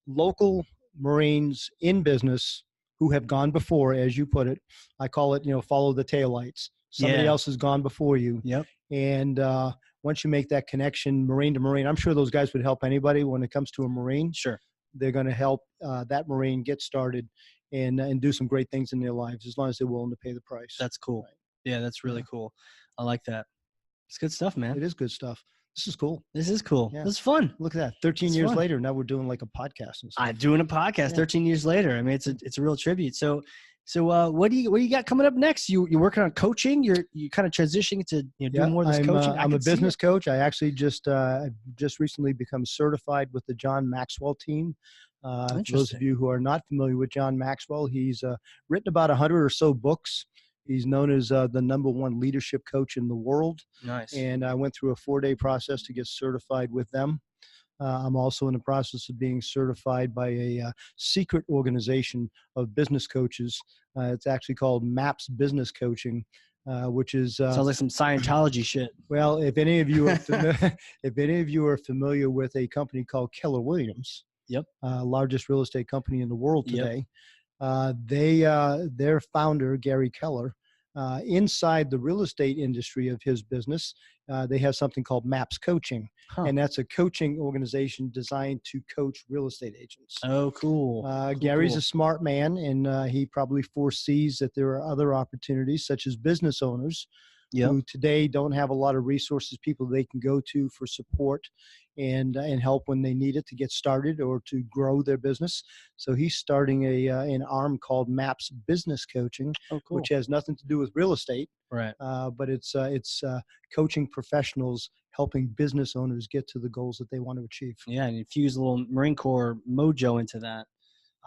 local Marines in business who have gone before, as you put it. I call it, you know, follow the taillights. Somebody else has gone before you. Yep. And once you make that connection, Marine to Marine, I'm sure those guys would help anybody when it comes to a Marine. Sure. They're going to help that Marine get started and do some great things in their lives as long as they're willing to pay the price. That's cool. Right. Yeah, that's really cool. I like that. It's good stuff, man. It is good stuff. This is cool. This is cool. Yeah. This is fun. Look at that. 13 years later, now we're doing like a podcast and stuff. I'm doing a podcast 13 years later. I mean, it's a real tribute. So what do you got coming up next? You're working on coaching. You're kind of transitioning to doing more of this coaching. I'm a business coach. I actually just recently become certified with the John Maxwell team. For those of you who are not familiar with John Maxwell, he's written about 100 or so books. He's known as the #1 leadership coach in the world. Nice. And I went through a 4-day process to get certified with them. I'm also in the process of being certified by a secret organization of business coaches. It's actually called MAPS Business Coaching, which is sounds like some Scientology shit. Well, if any of you are familiar with a company called Keller Williams, largest real estate company in the world today, their founder Gary Keller, inside the real estate industry of his business, they have something called MAPS Coaching, and that's a coaching organization designed to coach real estate agents. Oh, cool. Gary's a smart man, and he probably foresees that there are other opportunities, such as business owners who today don't have a lot of resources, people they can go to for support and help when they need it to get started or to grow their business. So he's starting an arm called MAPS Business Coaching, which has nothing to do with real estate, right? But it's coaching professionals, helping business owners get to the goals that they want to achieve. Yeah, and infuse a little Marine Corps mojo into that.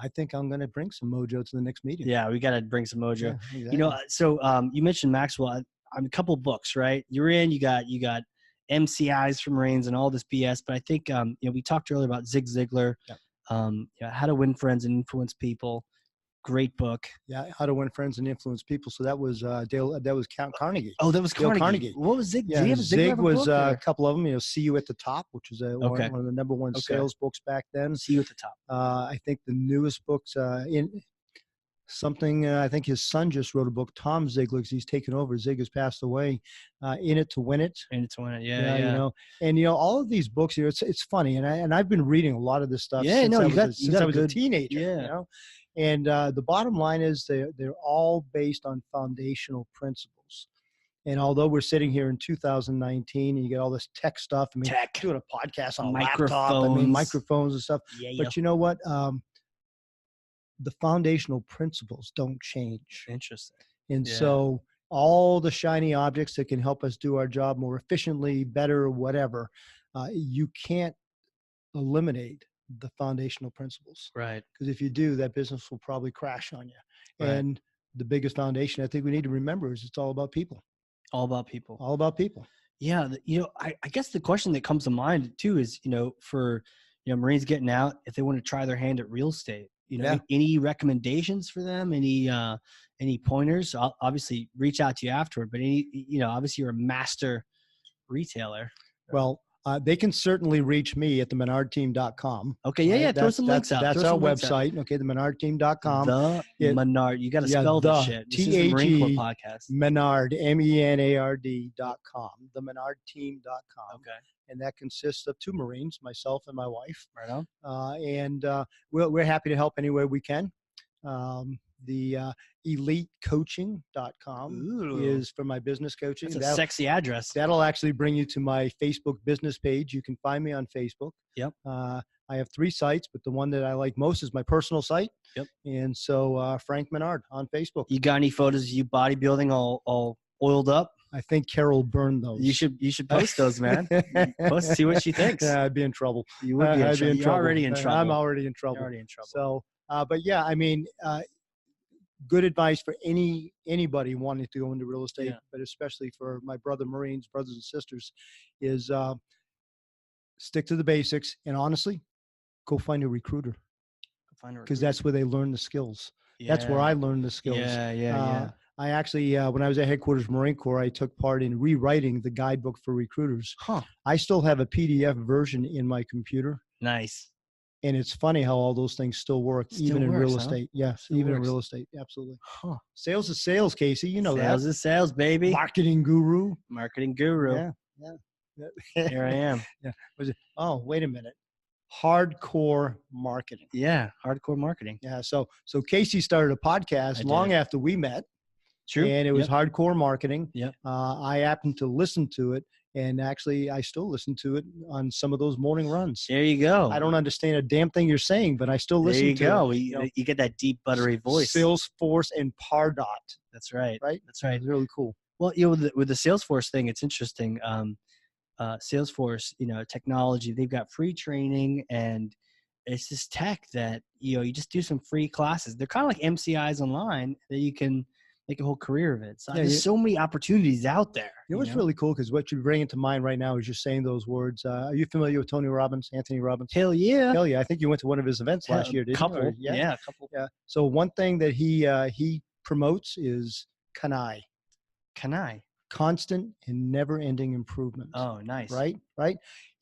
I think I'm going to bring some mojo to the next meeting. Yeah, we got to bring some mojo. Yeah, exactly. You know, so you mentioned Maxwell. I'm a couple books, right? You're in. You got MCIs for Marines and all this BS. But I think we talked earlier about Zig Ziglar. How to Win Friends and Influence People. Great book. Yeah, How to Win Friends and Influence People. So that was Count Carnegie. Oh, that was Carnegie. What was Zig? Yeah, Zig was a couple of them. See You at the Top, which was one of the #1 sales books back then. See You at the Top. I think the newest books I think his son just wrote a book, Tom Ziglar, because he's taken over. Zig has passed away. In It to Win It. In It to Win It. Yeah. All of these books here. It's funny, and I've been reading a lot of this stuff. Yeah, since I was a teenager. Yeah. And the bottom line is they're all based on foundational principles. And although we're sitting here in 2019 and you get all this tech stuff, I mean, doing a podcast on a laptop, microphones and stuff. Yeah. But you know what? The foundational principles don't change. Interesting. And so all the shiny objects that can help us do our job more efficiently, better, whatever, you can't eliminate the foundational principles. Right. Because if you do, that business will probably crash on you. Right. And the biggest foundation I think we need to remember is it's all about people. All about people. All about people. Yeah. I guess the question that comes to mind too is, for Marines getting out, if they want to try their hand at real estate, any recommendations for them? Any pointers? I'll obviously reach out to you afterward, but obviously you're a master retailer. Well, they can certainly reach me at themenardteam.com. Okay. Yeah. Throw some links out. That's our website. Okay. Themenardteam.com. Menard. You got to spell this shit. This is the Marine Corps podcast. Menard, MENARD.com. Themenardteam.com. Okay. And that consists of 2 Marines, myself and my wife. Right on. And we're happy to help any way we can. The elitecoaching.com is for my business coaching. That's a sexy address. That'll actually bring you to my Facebook business page. You can find me on Facebook. Yep. I have 3 sites, but the one that I like most is my personal site. Yep. And so Frank Menard on Facebook. You got any photos of you bodybuilding all oiled up? I think Carol burned those. You should post those, man. Post, see what she thinks. I'd be in trouble. You would be in trouble. You're already in trouble. I'm already in trouble. You're already in trouble. So, but yeah, I mean, good advice for anybody wanting to go into real estate, but especially for my brothers and sisters, is stick to the basics. And honestly, go find a recruiter. Because that's where they learn the skills. Yeah. That's where I learned the skills. Yeah. I actually, when I was at headquarters Marine Corps, I took part in rewriting the guidebook for recruiters. I still have a PDF version in my computer. Nice. And it's funny how all those things still work, even in real estate. Yes, even in real estate. Absolutely. Sales is sales, Casey. You know that. Sales is sales, baby. Marketing guru. Yeah. Here I am. Yeah. Oh, wait a minute. Hardcore marketing. Yeah, hardcore marketing. Yeah. So Casey started a podcast long after we met. True. And it was hardcore marketing. Yep. I happened to listen to it. And actually, I still listen to it on some of those morning runs. There you go. I don't understand a damn thing you're saying, but I still listen to it. There you go. You get that deep, buttery voice. Salesforce and Pardot. That's right. Right? That's right. It's really cool. Well, with the Salesforce thing, it's interesting. Salesforce, technology, they've got free training, and it's this tech that, you just do some free classes. They're kind of like MCIs online that you can make a whole career of it. So there's so many opportunities out there. What's really cool, because what you bring into mind right now is just saying those words. Are you familiar with Anthony Robbins? Hell yeah. Hell yeah. I think you went to one of his events last year, didn't you? Yeah, a couple. Yeah. So one thing that he promotes is Kanai. Constant and never-ending improvement. Oh, nice. Right.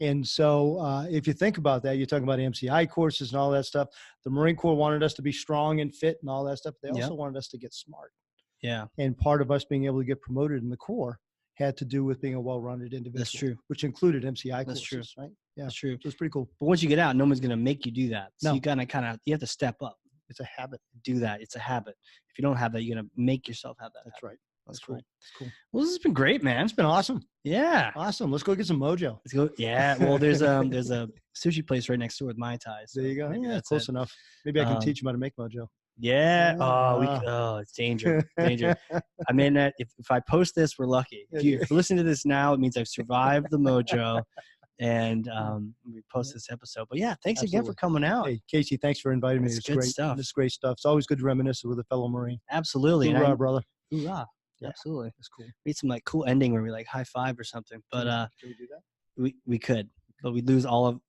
And so if you think about that, you're talking about MCI courses and all that stuff. The Marine Corps wanted us to be strong and fit and all that stuff. They also wanted us to get smart. Yeah. And part of us being able to get promoted in the Corps had to do with being a well-rounded individual. That's true. Which included MCI courses. That's true. Right? Yeah. That's true. So it's pretty cool. But once you get out, no one's going to make you do that. So No. you got to you have to step up. It's a habit. Do that. It's a habit. If you don't have that, you're going to make yourself have that. That's habit. right. That's cool. right. That's cool. Well, this has been great, man. It's been awesome. Yeah. Awesome. Let's go get some mojo. Let's go. Yeah. Well, there's a sushi place right next door with Mai Tai. So there you go. Yeah, close enough. Maybe I can teach them how to make mojo. Yeah. It's danger. Danger. I mean, if I post this, we're lucky. If you listen to this now, it means I've survived the mojo, and we post this episode. But yeah, thanks again for coming out. Hey, Casey, thanks for inviting me. It's good great stuff. It's great stuff. It's always good to reminisce with a fellow Marine. Absolutely. Hoorah, brother. Hoorah. Yeah. Absolutely. That's cool. We need some cool ending where we high five or something. But can we do that? We could, but we'd lose all of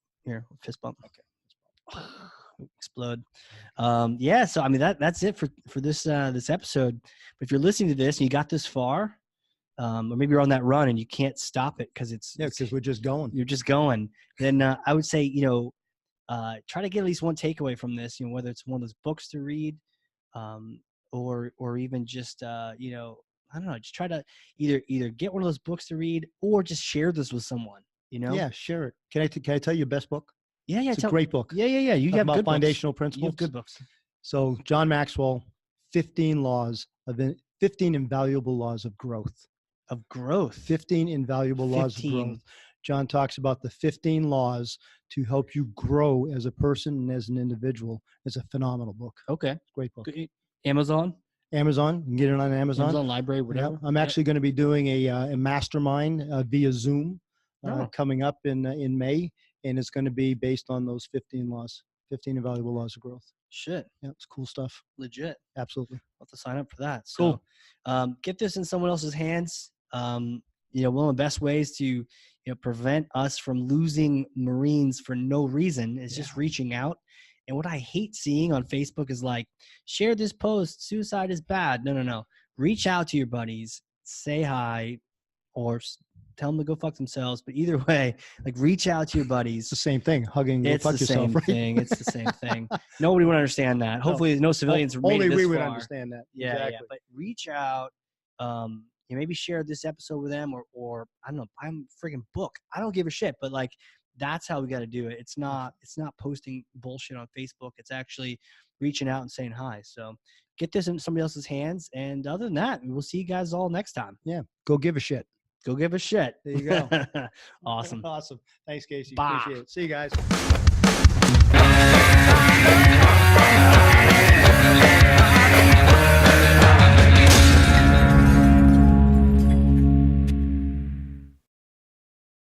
fist bump. Okay. Explode. So I mean that's it for this episode. But if you're listening to this and you got this far, or maybe you're on that run and you can't stop it because because we're just going. You're just going. Then I would say try to get at least one takeaway from this. Whether it's one of those books to read, or even just I don't know. Just try to either get one of those books to read or just share this with someone. Yeah, share it. Can I tell you your best book? Yeah. It's a great book. Yeah. You have about good foundational books. principles. You have good books. So John Maxwell, 15 invaluable laws of growth. 15 invaluable laws of growth. John talks about the 15 laws to help you grow as a person and as an individual. It's a phenomenal book. Okay. Great book. Amazon. You can get it on Amazon. Amazon library, whatever. Yeah. I'm actually going to be doing a mastermind via Zoom coming up in May. And it's going to be based on those 15 laws, 15 invaluable laws of growth. Shit. Yeah, it's cool stuff. Legit. Absolutely. I'll have to sign up for that. So, cool. Get this in someone else's hands. One of the best ways to, prevent us from losing Marines for no reason is just reaching out. And what I hate seeing on Facebook is share this post, suicide is bad. No. Reach out to your buddies, say hi, or tell them to go fuck themselves. But either way, reach out to your buddies. It's the same thing. Hugging, it's go fuck the yourself, same right? thing. It's the same thing. Nobody would understand that. Hopefully no civilians made only it this we would far. understand that. Yeah, exactly. yeah. But reach out. Maybe share this episode with them or I don't know, buy them a friggin' book. I don't give a shit, but that's how we got to do it. It's not posting bullshit on Facebook. It's actually reaching out and saying hi. So get this in somebody else's hands. And other than that, we'll see you guys all next time. Yeah. Go give a shit. Go give a shit. There you go. Awesome. Awesome. Thanks, Casey. Bye. Appreciate it. See you guys.